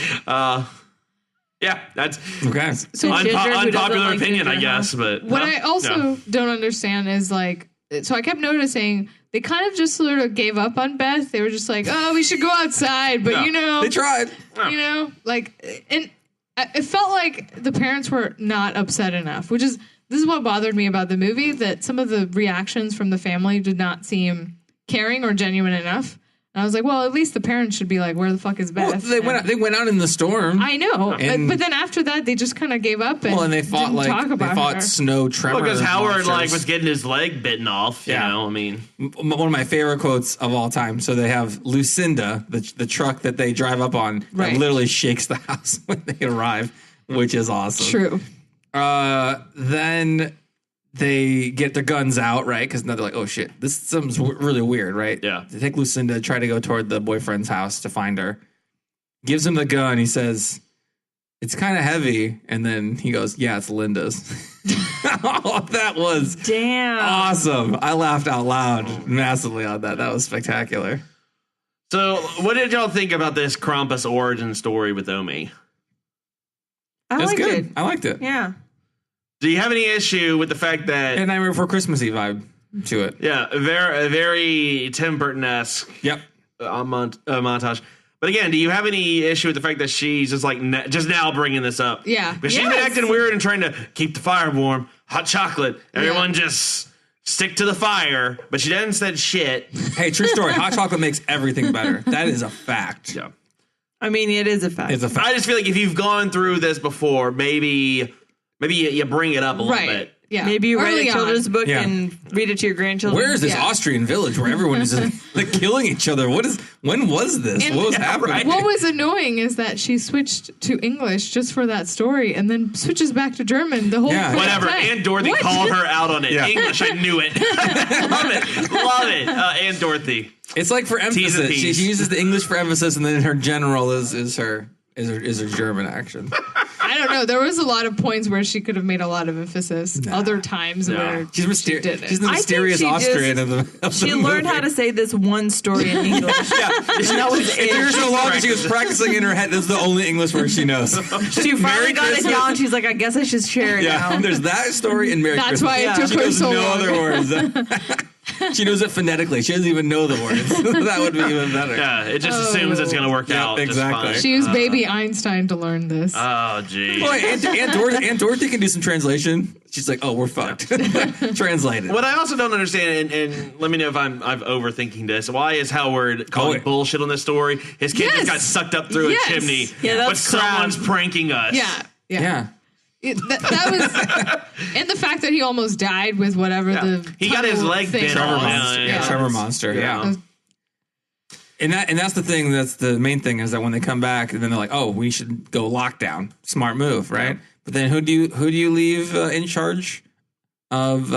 Yeah, that's okay. So unpopular opinion, I guess. But what I also don't understand is so I kept noticing they kind of just sort of gave up on Beth. They were just like, "Oh, we should go outside," but they tried. And it felt like the parents were not upset enough. This is what bothered me about the movie, that some of the reactions from the family did not seem caring or genuine enough. And I was like, well, at least the parents should be like, where the fuck is Beth? Well, they went out in the storm. I know. But then after that, they just kind of gave up and they fought didn't talk about they fought her. snow tremor. Because Howard was getting his leg bitten off. You know, I mean, one of my favorite quotes of all time. So they have Lucinda, the truck that they drive up on, that literally shakes the house when they arrive, which is awesome. True. Then they get their guns out, right? Because now they're like, oh shit, this sounds really weird, right? Yeah. They take Lucinda, try to go toward the boyfriend's house to find her. Gives him the gun. He says, it's kind of heavy. And then he goes, yeah, it's Linda's. That was awesome. I laughed out loud massively on that. That was spectacular. So what did y'all think about this Krampus origin story with Omi? I liked it. Yeah. Do you have any issue with the fact that... And Nightmare Before Christmas-y vibe to it. Yeah, a very Tim Burton-esque montage. But again, do you have any issue with the fact that she's just just now bringing this up? Yeah. Because she's been acting weird and trying to keep the fire warm. Hot chocolate. Everyone just stick to the fire. But she hasn't said shit. Hey, true story. Hot chocolate makes everything better. That is a fact. Yeah. I mean, it is a fact. It's a fact. I just feel like if you've gone through this before, maybe Maybe you bring it up a little bit. Yeah. Maybe you write Early a children's on. book Yeah. and read it to your grandchildren. Where is this Austrian village where everyone is like killing each other? When was this? And- What was happening? What was annoying is that she switched to English just for that story and then switches back to German the whole Whatever. time. Aunt Dorothy What? called her out on it. Yeah. English, I knew it. Love it. Aunt Dorothy. It's like for T's and emphasis. She P's. uses the English for emphasis, and then her general is her German action. I don't know. There was a lot of points where she could have made a lot of emphasis. Other times where She's mysterious. She's the I think mysterious she Austrian just- of She the learned movie. how to say this one story in English. And that was it. Years so long that she was practicing in her head. This is the only English word she knows. She finally Merry got it Christmas. down. She's like, I guess I should share it Yeah, now. there's that story and Merry That's Christmas. why it took she her knows so no long. other words. She knows it phonetically. She doesn't even know the words. That would be even better. Yeah, it just assumes it's going to work out. exactly. Just she used baby Einstein to learn this. fine. Oh, gee. Boy, Aunt Dorothy can do some translation. She's like, oh, we're fucked. Translate it. What I also don't understand, and let me know if I'm overthinking this. Why is Howard calling bullshit on this story? His kid just got sucked up through a chimney, Yeah, but that's crap. someone's pranking us. Yeah. That was, and the fact that he almost died with whatever the He got his tunnel leg thing bit Trevor off. Monster. Yeah. Trevor Monster. Yeah. And that's the thing. That's the main thing is that when they come back, and then they're like, "Oh, we should go lockdown." Smart move, right? But then who do you leave in charge of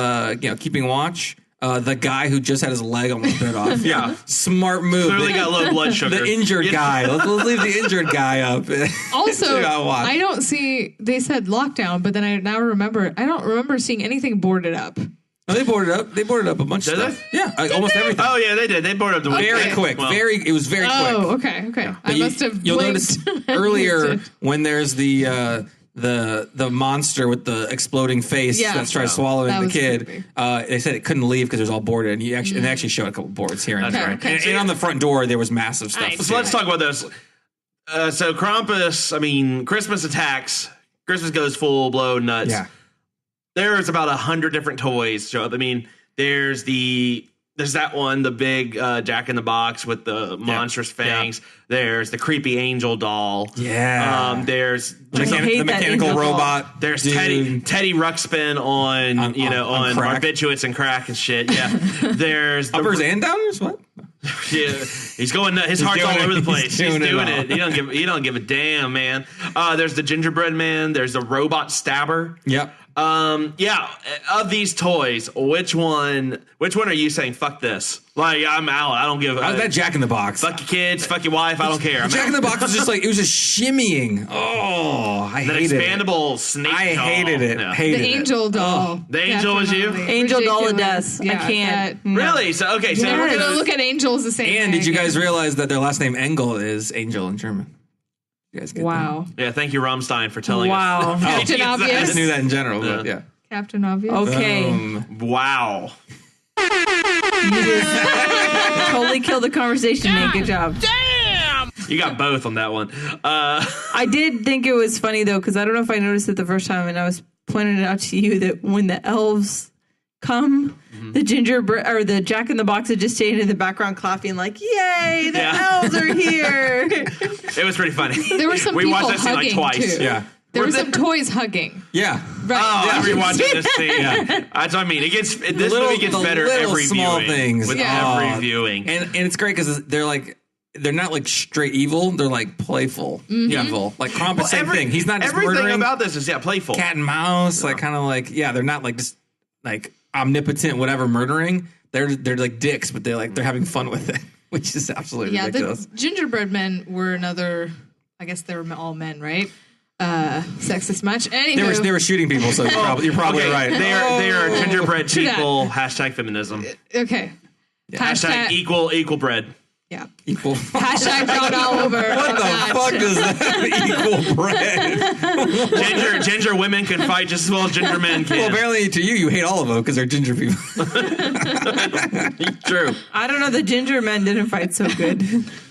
keeping watch? The guy who just had his leg almost bit off. Yeah. Smart move. Clearly got low blood sugar. The injured guy. Let's leave the injured guy up. Also, Gotta watch. I don't see. They said lockdown, but then I now remember. I don't remember seeing anything boarded up. No, they boarded up. They boarded up a bunch of Did stuff. Yeah, almost everything. Oh yeah, they did. They boarded up the Very window. quick. Well, It was very quick. Oh, okay. But I must have. You'll blinked. notice earlier when there's the monster with the exploding face that's trying to swallow That the was kid. creepy. They said it couldn't leave because it was all boarded, and they actually showed a couple boards here and That's there. right. Okay. And on the front door there was massive stuff. So let's talk about this. So Krampus, Christmas attacks. Christmas goes full blown nuts. Yeah. There's about 100 different toys show up. There's that one, the big Jack in the Box with the monstrous fangs. Yeah. There's the creepy angel doll. Yeah. There's The mechanical angel doll. robot. There's dude. Teddy Ruxpin on crack. barbiturates and crack and shit. Yeah. There's the Uppers and downers? What? Yeah, he's going nuts. His heart's doing all it. over the He's place. He's doing doing it it. all. He don't give a damn, man. There's the gingerbread man. There's the robot stabber. Yep. Of these toys, which one are you saying fuck this? Like, I'm out. I don't give. How's that Jack in the Box? Fuck your kids. Fuck your wife. I don't care. I'm Jack out. in the Box was just like, it was just shimmying. Oh, I That hated expandable snake. it. I doll. hated it. Yeah. Hated The angel doll. The angel was you? Definitely. Angel doll of Ridiculous. death. I can't. that- Really? So okay. So Never gonna look at angels the same way. And did you guys again. realize that their last name Engel is angel in German? You guys get Wow. yeah. Thank you, Rammstein, for telling Wow. us. Captain that? I Obvious. just knew that in general, but yeah. Captain Obvious. Okay. Wow. You just totally killed the conversation, Nate. Good job. You got both on that one. I did think it was funny, though, because I don't know if I noticed it the first time, and I was pointing it out to you that when the elves come, the gingerbread or the Jack in the Box are just staying in the background clapping like, yay, the elves are here. It was pretty funny. There were some we people watched that scene like hugging twice. too. Yeah. There were some toys hugging. Yeah. Right. Oh, Yeah. I'm rewatching this scene. Yeah. That's what I mean. This movie gets better little every small viewing. things. With Yeah. every viewing. And it's great because they're not like straight evil. They're like playful evil. Like Krampus, same thing. He's not just everything murdering. about this is playful. Cat and mouse, like kind of like they're not like just like omnipotent whatever murdering. They're like dicks, but they're having fun with it, which is absolutely ridiculous. The gingerbread men were another. I guess they were all men, right? Sexist much. Anywho, They were shooting people, so you're probably Okay, right. They are gingerbread True that. people. Hashtag feminism. okay. Hashtag equal bread. Yeah. Equal. Hashtag drawn all over. What the fuck does that equal bread? Ginger women can fight just as well as ginger men can. Well, apparently to you hate all of them because they're ginger people. True. I don't know. The ginger men didn't fight so good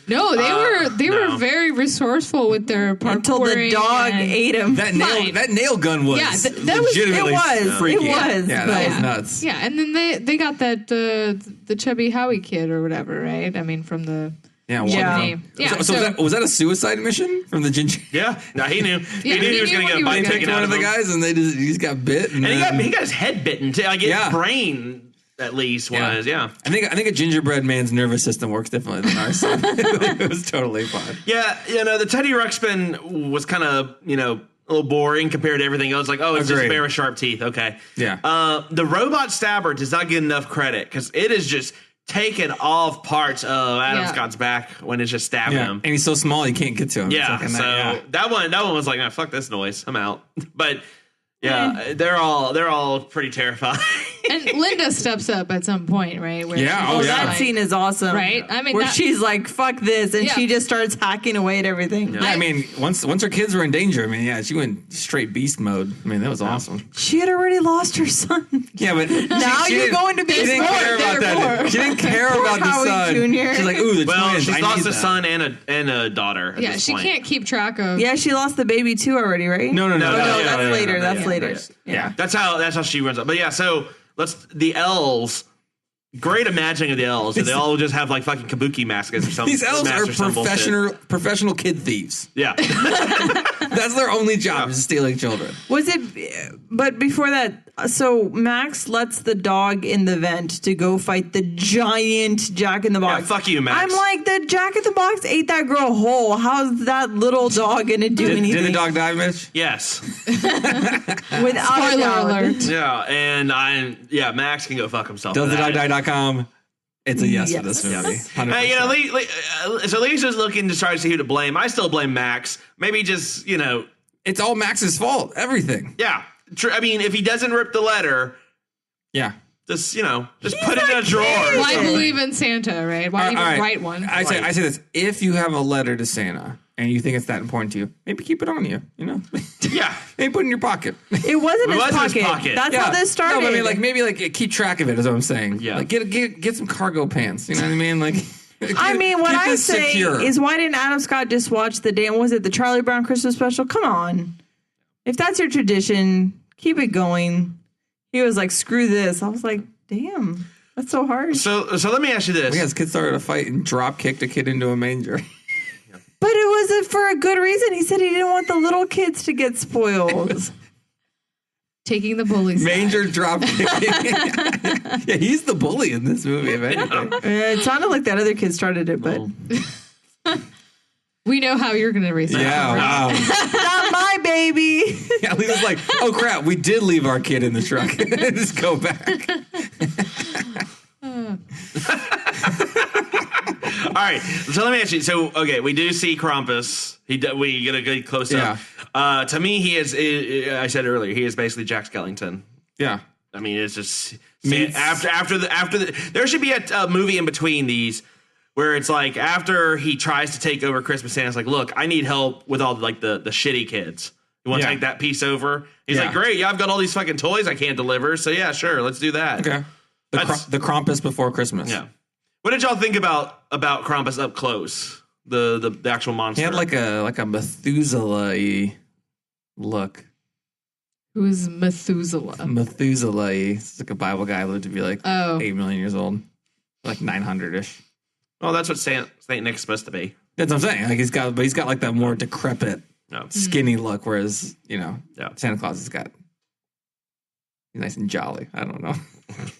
No, they were very resourceful with their parkouring. until the dog ate him. That nail gun was that was- legitimately it was. freaky. It was, Yeah, but- that was nuts. Yeah, and then they got that the chubby Howie kid or whatever, right? I mean, from the Yeah. Yeah. So was that a suicide mission from the ginger? Yeah. No, he knew. Yeah, he knew he was going to get a bite They picked taken one out of the him. guys, and he just got bit, and And then, he got his head bitten too. Like his brain, at least, was I think a gingerbread man's nervous system works differently than ours. So it was totally fine. Yeah, the Teddy Ruxpin was kind of a little boring compared to everything else. Like, oh, it's just a bear with sharp teeth. Okay. Yeah. The robot stabber does not get enough credit because it is just taking off parts of Adam Scott's back when it's just stabbing him. And he's so small you can't get to him. Yeah. It's So that one was like, nah, fuck this noise. I'm out. But yeah, they're all pretty terrifying. And Linda steps up at some point, right? Where that scene is awesome, right? I mean, where she's like, "Fuck this," and she just starts hacking away at everything. Yeah, I mean, once her kids were in danger, I mean, she went straight beast mode. I mean, that was awesome. She had already lost her son. Yeah, but now you're going to be. She didn't care about that. She didn't care about the son. Jr. She's like, ooh, the twins. She's lost a son and a daughter. Yeah, she can't keep track of. Yeah, she lost the baby too already, right? No. That's later. That's later. Yeah, that's how she runs up. But yeah, so the elves. Great imagining of the elves. They all just have like fucking kabuki masks or something. These elves are professional kid thieves. Yeah. That's their only job is stealing children. Was it? But before that, so Max lets the dog in the vent to go fight the giant Jack in the Box. Yeah, fuck you, Max. I'm like, the Jack in the Box ate that girl whole. How's that little dog gonna do anything? Did the dog die, Mitch? Yes. Without Spoiler alert. Yeah, and Max can go fuck himself. DoesTheDogDie.com. It's a yes for this movie. 100%. Hey, so Lisa's looking to try to see who to blame. I still blame Max. Maybe just, it's all Max's fault. Everything. Yeah. I mean, if he doesn't rip the letter, just put it in a drawer. Why believe in Santa, right? Why even write one? I say this: if you have a letter to Santa and you think it's that important to you, maybe keep it on you. Yeah, maybe put it in your pocket. It wasn't his pocket. That's how this started. No, but I mean, maybe keep track of it. Is what I'm saying. Yeah, like get some cargo pants. You know what I mean? Like. What I say is, why didn't Adam Scott just watch the Charlie Brown Christmas special? Come on. If that's your tradition, keep it going. He was like, screw this. I was like, damn, that's so hard. So let me ask you this. His kid started a fight and drop kicked a kid into a manger. But it was for a good reason. He said he didn't want the little kids to get spoiled. Taking the bully's manger drop kicking. Yeah, he's the bully in this movie, if anything. It sounded like that other kid started it, but... We know how you're going to raise it. Yeah, wow. Not my baby. Yeah, Lisa's like, oh crap, we did leave our kid in the truck. Just go back. All right, so let me ask you. So, okay, we do see Krampus. We get a good close up. Yeah. To me, he is. I said earlier, he is basically Jack Skellington. Yeah. I mean, it's just after the. There should be a movie in between these. Where it's like after he tries to take over Christmas Santa, it's like, look, I need help with all the shitty kids. You want to take that piece over? He's like, great, I've got all these fucking toys I can't deliver, so yeah, sure, let's do that. Okay. The Krampus before Christmas. Yeah. What did y'all think about Krampus up close? The actual monster. He had like a Methuselah-y look. Who's Methuselah? Methuselah-y. It's like a Bible guy lived to be like 8 million years old, like 900-ish. Well, that's what Saint Nick's supposed to be. That's what I'm saying. Like he's got like that more decrepit, skinny look, whereas Santa Claus he's nice and jolly. I don't know.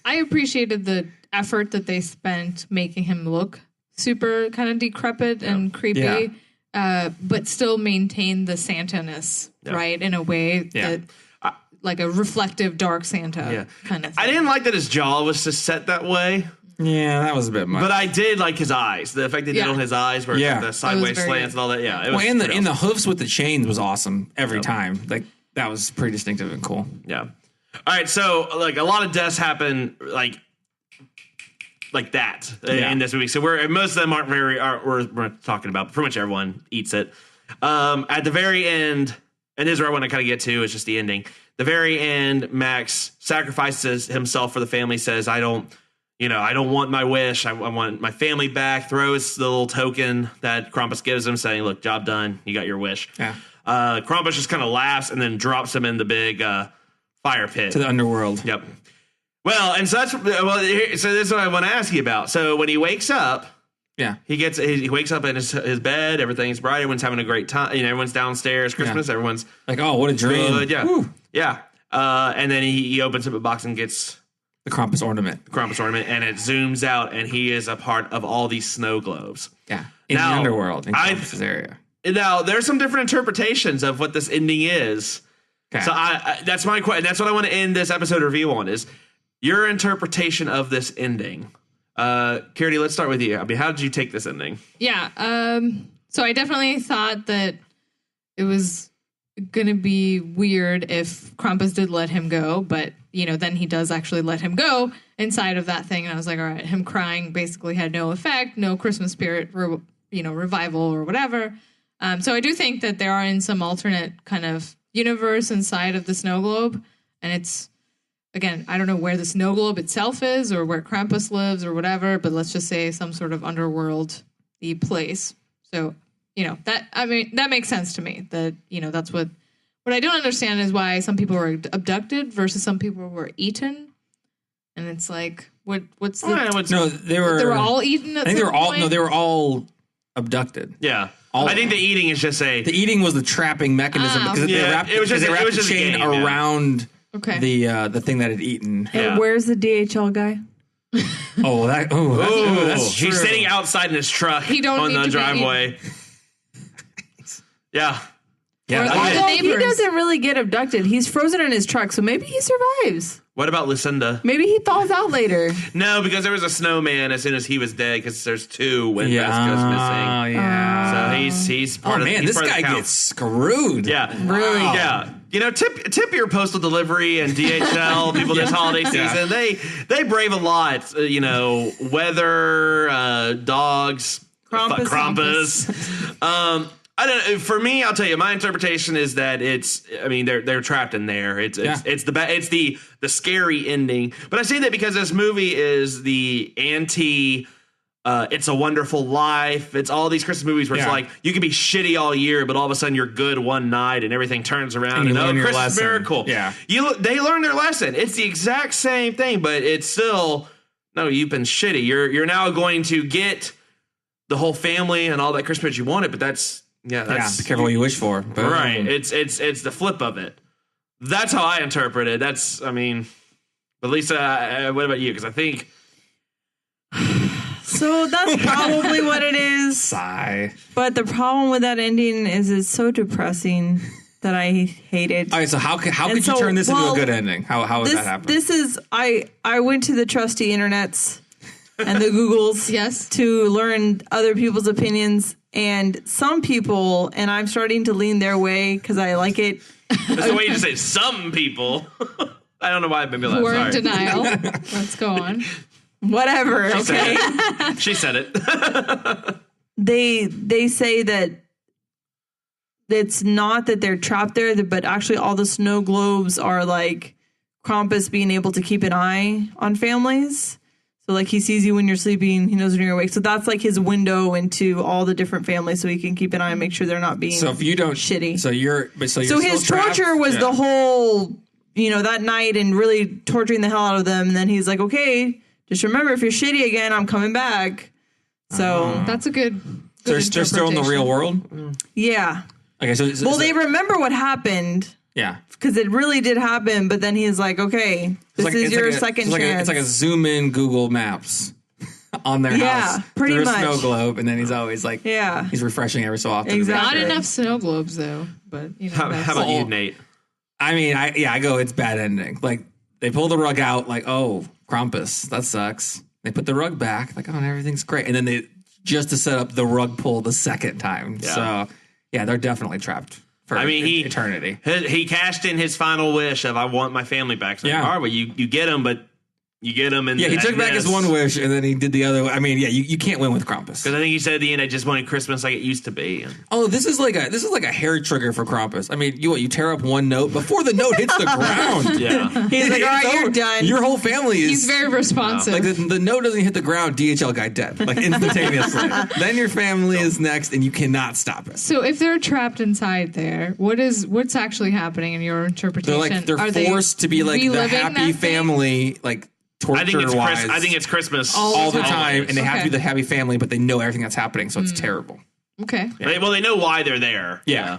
I appreciated the effort that they spent making him look super kind of decrepit and creepy, but still maintain the Santa-ness, right? In a way that, like a reflective dark Santa kind of thing. I didn't like that his jaw was just set that way. Yeah, that was a bit much. But I did like his eyes. The effect they did on his eyes, where the sideways slants and all that. Yeah, it was and the hoofs with the chains was awesome every time. Like that was pretty distinctive and cool. Yeah. All right, so like a lot of deaths happen like that in this movie. So most of them aren't we're talking about. But pretty much everyone eats it. At the very end, and this is where I want to kind of get to, is just the ending. The very end, Max sacrifices himself for the family. Says, I don't want my wish. I want my family back. Throws the little token that Krampus gives him, saying, "Look, job done. You got your wish." Yeah. Krampus just kind of laughs and then drops him in the big fire pit to the underworld. Yep. Well, and so so this is what I want to ask you about. So when he wakes up, Yeah. He wakes up in his bed. Everything's bright. Everyone's having a great time. Everyone's downstairs. Christmas. Yeah. Everyone's like, oh, what a dream. Good. Yeah. Woo. Yeah. And then he opens up a box and gets the Krampus ornament. And it zooms out, and he is a part of all these snow globes. Yeah. In the underworld, in Krampus's area. Now, there's some different interpretations of what this ending is. Okay. So that's my question. That's what I want to end this episode review on, is your interpretation of this ending. Kirty, let's start with you. I mean, how did you take this ending? Yeah. So I definitely thought that it was going to be weird if Krampus did let him go, but then he does actually let him go inside of that thing. And I was like, all right, him crying basically had no effect, no Christmas spirit, revival or whatever. So I do think that there are in some alternate kind of universe inside of the snow globe. And it's, again, I don't know where the snow globe itself is or where Krampus lives or whatever, but let's just say some sort of underworld-y place. So, that makes sense to me. That, that's what I don't understand is why some people were abducted versus some people were eaten. And it's like, what's the... No, they were all eaten at some point? No, they were all abducted. Yeah. I think the eating is just the eating was the trapping mechanism because they wrapped the chain around the thing that had eaten. And where's the DHL guy? That's true. He's sitting outside in his truck on the driveway. Yeah. Yeah. Although he doesn't really get abducted. He's frozen in his truck, so maybe he survives. What about Lucinda? Maybe he thaws out later. No, because there was a snowman as soon as he was dead, because there's two when Vesca's missing. Oh, yeah. So he's part of the this guy gets screwed. Yeah. Really? Yeah. Tip your postal delivery and DHL people this holiday season. They brave a lot. Weather, dogs, Krampus. I don't know. For me, I'll tell you, my interpretation is that they're trapped in there. It's the scary ending. But I say that because this movie is the anti It's a Wonderful Life. It's all these Christmas movies where it's like you can be shitty all year, but all of a sudden you're good one night and everything turns around and Christmas lesson. Miracle. Yeah. They learn their lesson. It's the exact same thing, but it's still you've been shitty. You're now going to get the whole family and all that Christmas you wanted, but that's be careful what you wish for. Boom. Right. It's the flip of it. That's how I interpret it. But Lisa, what about you? Because I think. So that's probably what it is. Sigh. But the problem with that ending is it's so depressing that I hate it. All right. So how could you turn this into a good ending? How would that happen? This is I went to the trusty internets and the Googles to learn other people's opinions. And some people, and I'm starting to lean their way because I like it. That's the way you just say some people. I don't know why I've been like that. We're in denial. Let's go on. Whatever. She said it. They say that it's not that they're trapped there, but actually all the snow globes are like Krampus being able to keep an eye on families. So, like, he sees you when you're sleeping. He knows when you're awake. So that's, like, his window into all the different families so he can keep an eye and make sure they're not being shitty. So his torture was the whole, that night and really torturing the hell out of them. And then he's like, okay, just remember, if you're shitty again, I'm coming back. So that's a good they're still in the real world? Yeah. Okay, they remember what happened. Yeah. Because it really did happen, but then he's like, okay, this is your second chance. It's like a zoom in Google Maps on their house. Pretty much. Through a snow globe, and then he's always like, he's refreshing every so often. Exactly. Not enough snow globes, though. But how about you, Nate? I mean, I go, it's bad ending. Like, they pull the rug out, like, oh, Krampus, that sucks. They put the rug back, like, oh, everything's great. And then they, just to set up the rug pull the second time. Yeah. So, they're definitely trapped. Eternity. He cashed in his final wish of I want my family back. So all right, well, you get him, but you get him. And he took back his one wish, and then he did the other. I mean, you can't win with Krampus. Because I think he said at the end, I just wanted Christmas like it used to be. Oh, this is like a hair trigger for Krampus. I mean, you tear up one note before the note hits the ground. Yeah, he's like, all right, you're done. Your whole family is. He's very responsive. Like the note doesn't hit the ground, DHL guy dead, like instantaneously. Then your family is next, and you cannot stop it. So if they're trapped inside there, what's actually happening in your interpretation? They're forced to be like the happy family, like torture-wise. I think it's Christmas all the time, always. and they have to be the happy family, but they know everything that's happening, so it's terrible. Okay. They know why they're there. Yeah.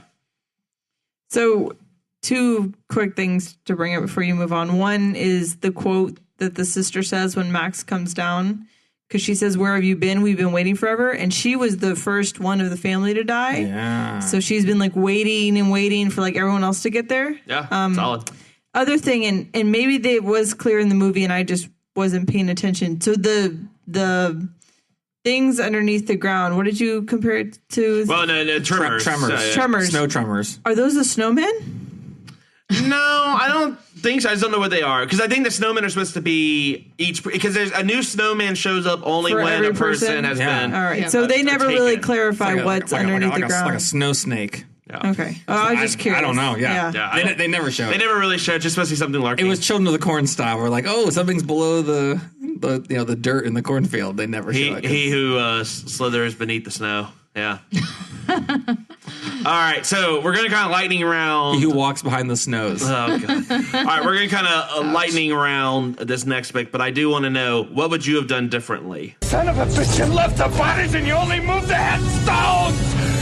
So, 2 quick things to bring up before you move on. One is the quote that the sister says when Max comes down, because she says, "Where have you been? We've been waiting forever." And she was the first one of the family to die. Yeah. So she's been like waiting and waiting for like everyone else to get there. Yeah. Solid. Other thing, and maybe it was clear in the movie, and I just wasn't paying attention. So the things underneath the ground. What did you compare it to? Well, no, tremors. Tremors. Snow tremors. Are those the snowmen? No, I don't think so. I just don't know what they are. Because I think the snowmen are supposed to be because there's a new snowman shows up only For when every a person person? has Yeah. been. All right. So they never really clarify what's underneath the ground. Like a snow snake. Yeah. Okay. I was just curious. I don't know. Yeah. Yeah, They never showed They it. never really showed. Just supposed to be something lurking. It was Children of the Corn style. We're like, oh, something's below the dirt in the cornfield. They never show it. He who slithers beneath the snow. Yeah. All right, so we're gonna kind of lightning round. He who walks behind the snows. Oh god! All right, we're gonna kind of lightning round this next pick, but I do want to know, what would you have done differently? Son of a bitch, you left the bodies and you only moved the headstones!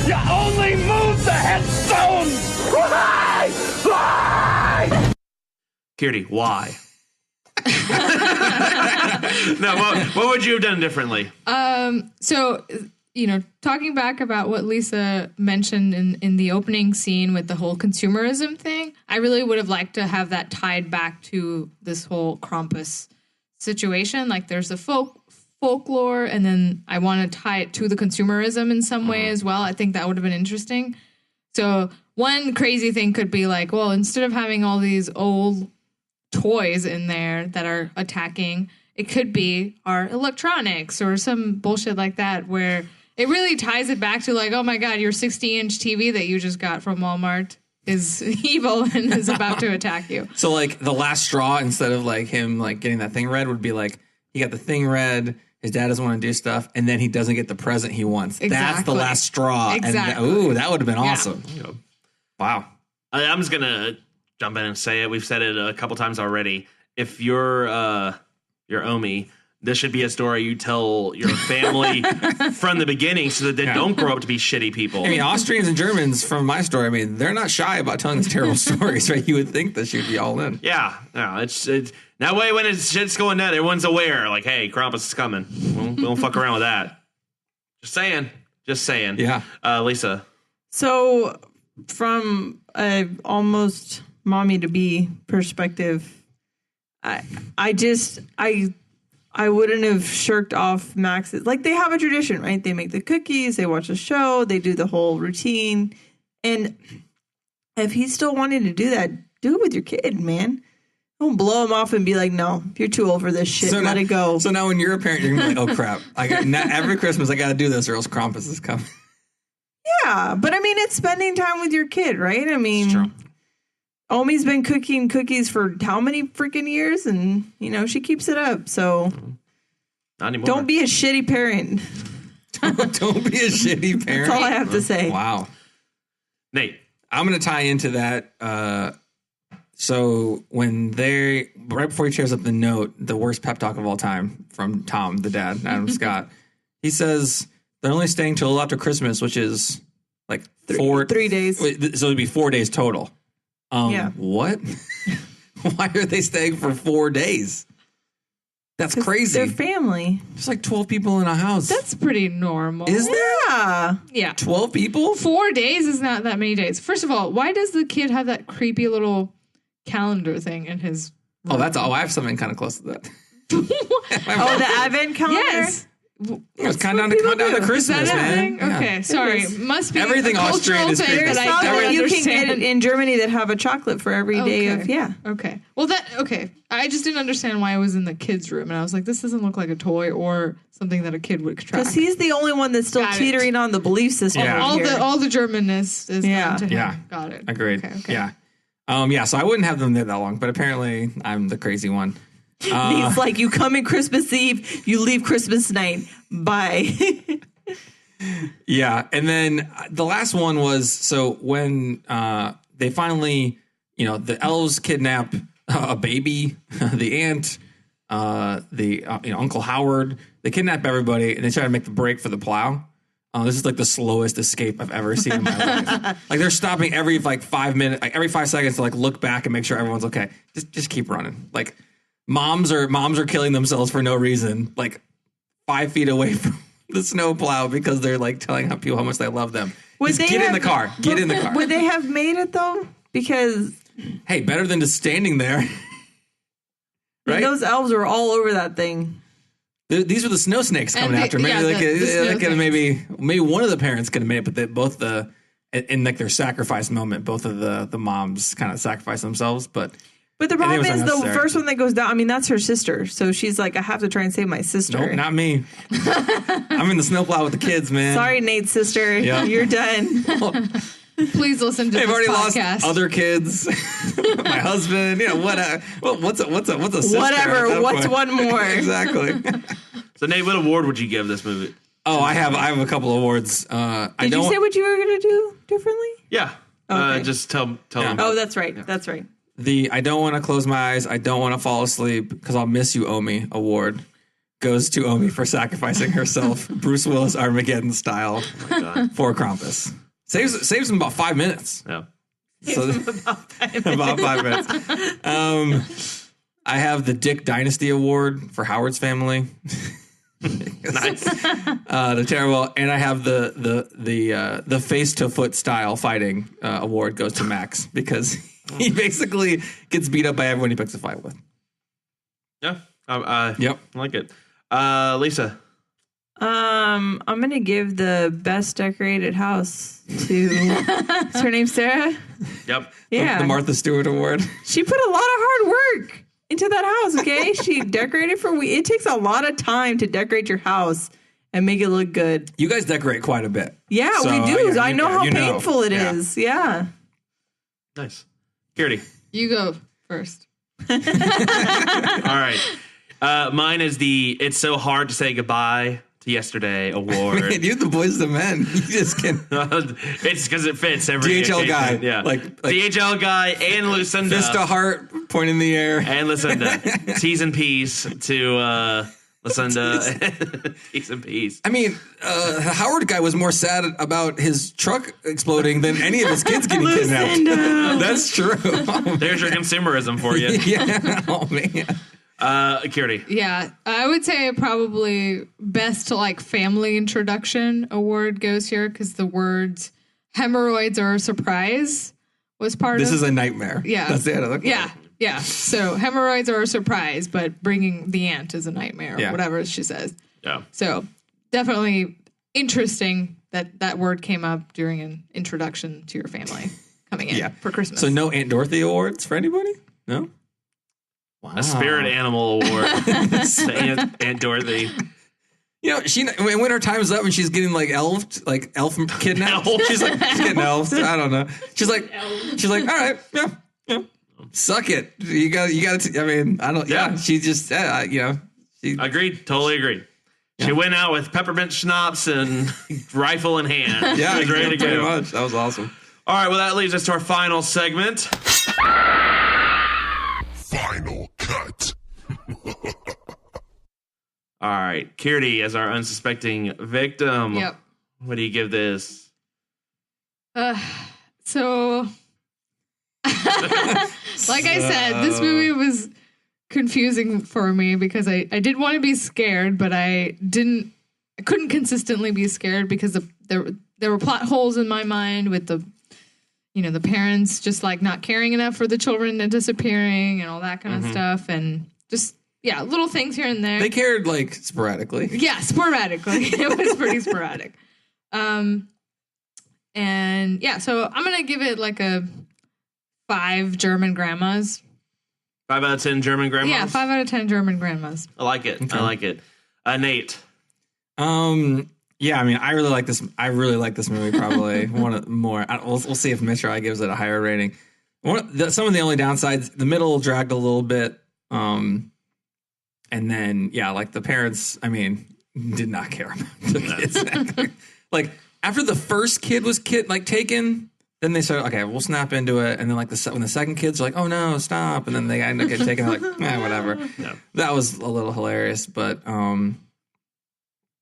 You only moved the headstones! Why? Why? Kirti, why? No, what would you have done differently? So, talking back about what Lisa mentioned in the opening scene with the whole consumerism thing, I really would have liked to have that tied back to this whole Krampus situation. Like there's the folklore, and then I want to tie it to the consumerism in some way as well. I think that would have been interesting. So one crazy thing could be like, well, instead of having all these old toys in there that are attacking, it could be our electronics or some bullshit like that, where it really ties it back to like, oh my God, your 60-inch TV that you just got from Walmart is evil and is about to attack you. So like the last straw, instead of like him like getting that thing read, would be like he got the thing read, his dad doesn't want to do stuff, and then he doesn't get the present he wants. Exactly. That's the last straw. Exactly. And that would have been awesome. Yeah. Wow. I'm just gonna jump in and say it. We've said it a couple times already. If you're Omi, this should be a story you tell your family from the beginning so that they don't grow up to be shitty people. I mean, Austrians and Germans, from my story, I mean, they're not shy about telling these terrible stories, right? You would think that she'd be all in. Yeah. No, it's that way when shit's going down, everyone's aware. Like, hey, Krampus is coming. We don't fuck around with that. Just saying. Yeah. Lisa. So from a almost mommy to be perspective, I wouldn't have shirked off Max's. Like, they have a tradition, right? They make the cookies, they watch a show, they do the whole routine. And if he's still wanting to do that, do it with your kid, man. Don't blow him off and be like, no, you're too old for this shit. Let it go. So now when you're a parent, you're going to be like, oh, crap. Every Christmas, I got to do this or else Krampus is coming. Yeah, but I mean, it's spending time with your kid, right? I mean, it's true. Omi's been cooking cookies for how many freaking years? And, she keeps it up. So not anymore. Don't be a shitty parent. Don't be a shitty parent. That's all I have to say. Wow. Nate. I'm going to tie into that. So when right before he tears up the note, the worst pep talk of all time from Tom, the dad, Adam Scott, he says they're only staying till after Christmas, which is like 3 days. So it'd be 4 days total. Yeah. What? Why are they staying for 4 days? That's crazy. They're family. There's like 12 people in a house. That's pretty normal. Is there? Yeah. 12 people? 4 days is not that many days. First of all, why does the kid have that creepy little calendar thing in his room? I have something kind of close to that. The advent calendar? Yes. It's kind of down to Christmas, man. Okay, Yeah. sorry. Must be everything a Austrian is thing creepy. that I don't you understand. can get it in Germany that have a chocolate for every day of, Okay. Well, I just didn't understand why it was in the kid's room. And I was like, this doesn't look like a toy or something that a kid would track. Because he's the only one that's still teetering on the belief system. Yeah. All the Germanness is done to him. Yeah. Got it. Agreed. Okay. Yeah. So I wouldn't have them there that long, but apparently I'm the crazy one. He's like, you come in Christmas Eve, you leave Christmas night. Bye. Yeah. And then the last one was, so when they finally, the elves kidnap a baby, the aunt Uncle Howard. They kidnap everybody and they try to make the break for the plow. This is like the slowest escape I've ever seen in my life. Like they're stopping every 5 minutes, like every 5 seconds to like look back and make sure everyone's okay. Just keep running. Like moms are killing themselves for no reason, like 5 feet away from the snow plow because they're like telling people how much they love them. Get in the car. Get in the car. Would they have made it though? Because hey, better than just standing there. Right? Those elves were all over that thing. These were the snow snakes coming after. Maybe maybe one of the parents could have made it, but in like their sacrifice moment, both of the moms kind of sacrifice themselves. But the problem is the first one that goes down. I mean, that's her sister, so she's like, I have to try and save my sister. Nope, not me. I'm in the snowplow with the kids, man. Sorry, Nate's sister. Yep. You're done. Please listen to this podcast. I've already lost other kids, my husband. What's a sister? Whatever. What's one more? Exactly. So Nate, what award would you give this movie? Oh, I have a couple awards. Did you say what you were going to do differently? Yeah. Okay. Just tell them. Oh, that's right. Yeah. That's right. The I don't want to close my eyes, I don't want to fall asleep because I'll miss you, Omi award goes to Omi for sacrificing herself, Bruce Willis Armageddon style, for Krampus. Saves him about 5 minutes. Yeah. So, about 5 minutes. I have the Dick Dynasty Award for Howard's family. Nice. The terrible, and I have the face to foot style fighting award goes to Max because he basically gets beat up by everyone he picks a fight with. Yeah. Yep. I like it. Lisa. I'm gonna give the best decorated house to. Is her name Sarah? Yep. Yeah. The Martha Stewart Award. She put a lot of hard work into that house. Okay, she decorated it takes a lot of time to decorate your house and make it look good. You guys decorate quite a bit. Yeah, so, we do. I know how painful it is. Yeah. Nice. Gertie. You go first. All right. Mine is the It's So Hard to Say Goodbye to Yesterday award. Man, you're the boys to men. You just can. It's because it fits every DHL occasion. guy. Yeah. Like DHL guy and Lucinda. Fist to heart, point in the air. And Lucinda. T's and P's to Lucinda. T's and P's. I mean, the Howard guy was more sad about his truck exploding than any of his kids getting kidnapped. That's true. Oh, there's your consumerism for you. Yeah. Oh, man. Gertie. Yeah, I would say probably best to like family introduction award goes here because the words hemorrhoids are a surprise was part of. This is a nightmare. Yeah, that's the end of the yeah. So hemorrhoids are a surprise, but bringing the aunt is a nightmare. Or whatever she says. Yeah. So definitely interesting that word came up during an introduction to your family coming in for Christmas. So no Aunt Dorothy awards for anybody? No. Wow. A spirit animal award to Aunt Dorothy. You know, when her time's up and she's getting like elf kidnapped. She's getting elfed. I don't know. She's like, all right, yeah. Suck it. You got. I mean, I don't. Yeah. She just, She agreed. Totally agreed. Yeah. She went out with peppermint schnapps and rifle in hand. Yeah, she was ready to go. Pretty much. That was awesome. All right. Well, that leads us to our final segment. Final cut. All right, Gertie as our unsuspecting victim. Yep. What do you give this? So, like I said, this movie was confusing for me because I did want to be scared, but I couldn't consistently be scared because there were plot holes in my mind with the parents just like not caring enough for the children and disappearing and all that kind of stuff. And just, little things here and there. They cared like sporadically. Yeah, sporadically. It was pretty sporadic. And so I'm going to give it like a 5 German grandmas. 5 out of 10 German grandmas? Yeah, 5 out of 10 German grandmas. I like it. Okay. I like it. Nate. Yeah, I mean, I really like this. I really like this movie. Probably more. We'll see if Mitch or I gives it a higher rating. Some of the only downsides, the middle dragged a little bit, and then like the parents. I mean, did not care about the kids. Like after the first kid was taken, Then they start, okay, we'll snap into it. And then like when the second kids are like, oh no, stop. And then they end up getting taken, like, whatever. No. That was a little hilarious. But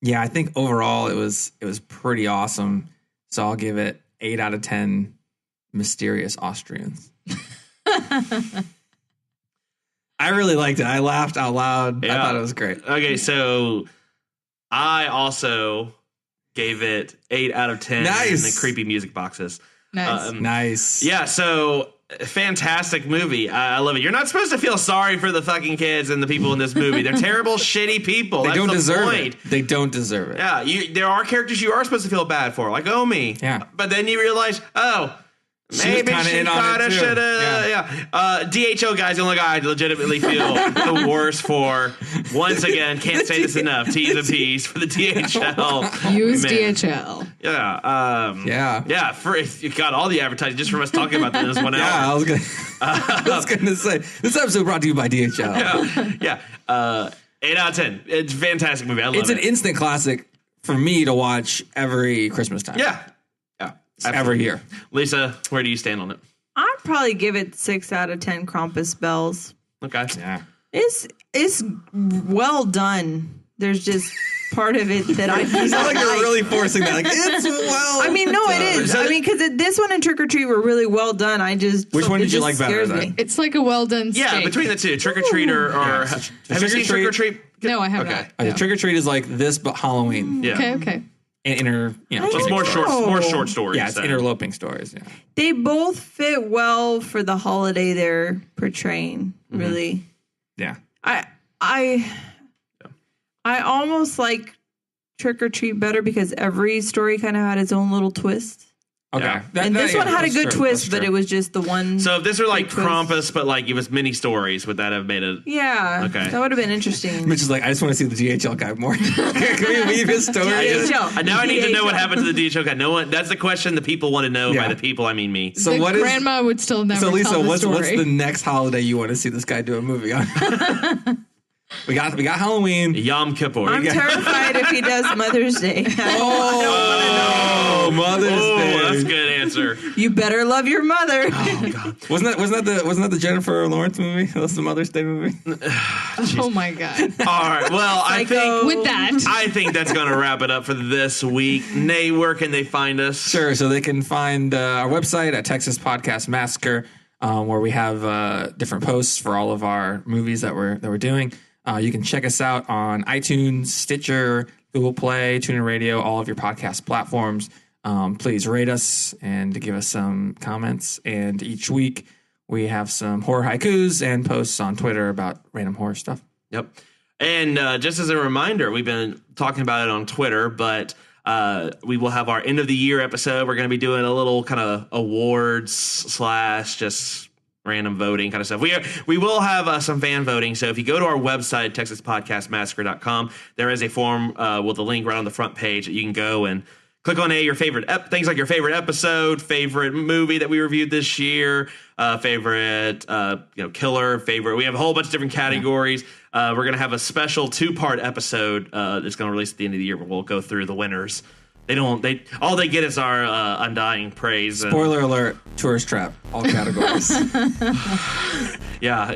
yeah, I think overall it was pretty awesome. So I'll give it 8 out of 10 mysterious Austrians. I really liked it. I laughed out loud. Yeah. I thought it was great. Okay, so I also gave it 8 out of 10 Nice. in the creepy music boxes. Nice. Nice. Yeah, so fantastic movie. I love it. You're not supposed to feel sorry for the fucking kids and the people in this movie. They're terrible, shitty people. They That's don't the deserve point. it. They don't deserve it. Yeah, there are characters you are supposed to feel bad for, like Omi. Yeah. But then you realize, maybe kinda she in on kind it of too. should have. Yeah. DHL guy's the only guy I legitimately feel the worst for. Once again, can't say this enough. T's and P's for the DHL. Use Man. DHL. Yeah. Yeah. For you got all the advertising just from us talking about this 1 hour. Yeah, I was gonna say this episode brought to you by DHL. Yeah. 8 out of 10. It's a fantastic movie. I love it. It's an instant classic for me to watch every Christmas time. Yeah. Every year. Lisa, where do you stand on it? I'd probably give it 6 out of 10 Krampus bells. Okay. Yeah. It's well done. There's just part of it that I You sound like you're really forcing that. Like, it's well. I mean, no, it is. I mean, because this one and Trick or Treat were really well done. Which one did you like better? Me. It's like a well done steak. Yeah, between the two, Trick or Treat or have you seen Trick or Treat? No, I have Okay. not. No. Trick or Treat is like this, but Halloween. Yeah. Okay. And It's more short stories. Yeah, it's then. interloping stories. Yeah. They both fit well for the holiday they're portraying. Really. Yeah. I almost like Trick or Treat better because every story kind of had its own little twist. Okay. Yeah. And this one had a that's good true. twist, That's but true. it was just the one. So if this were like big twist. Krampus, but like it was mini stories, would that have made it? Yeah. Okay. That would have been interesting. Mitch is like, I just want to see the DHL guy more. Can we leave his story? Now I need to know what happened to the DHL guy. No one. That's the question the people want to know. Yeah. By the people, I mean me. So The what is? grandma would still never So Lisa, tell the what's story. the next holiday you want to see this guy do a movie on? we got Halloween. Yom Kippur. I'm terrified if he does Mother's Day. Oh, Mother's Day. That's a good answer. You better love your mother. Oh God. Wasn't that the Jennifer Lawrence movie? That was the Mother's Day movie. Oh my God. All right. Well, I think With that. I think that's going to wrap it up for this week. Nate, where can they find us? Sure. So they can find our website at Texas Podcast Massacre, where we have different posts for all of our movies that we're doing. You can check us out on iTunes, Stitcher, Google Play, TuneIn Radio, all of your podcast platforms. Please rate us and give us some comments. And each week we have some horror haikus and posts on Twitter about random horror stuff. Yep. And just as a reminder, we've been talking about it on Twitter, but we will have our end of the year episode. We're going to be doing a little kind of awards / just random voting kind of stuff. We will have some fan voting. So if you go to our website, TexasPodcastMassacre.com, there is a form with a link right on the front page that you can go and click on your favorite things like your favorite episode, favorite movie that we reviewed this year, favorite killer, favorite. We have a whole bunch of different categories. We're going to have a special 2-part episode that's going to release at the end of the year where we'll go through the winners. All they get is our undying praise. Spoiler alert, Tourist Trap, all categories. Yeah,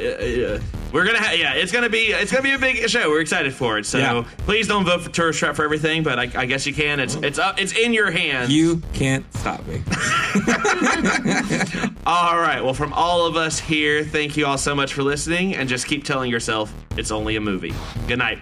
we're gonna it's gonna be a big show. We're excited for it. So please don't vote for Tourist Trap for everything, but I guess you can. It's in your hands. You can't stop me. All right. Well, from all of us here, thank you all so much for listening, and just keep telling yourself it's only a movie. Good night.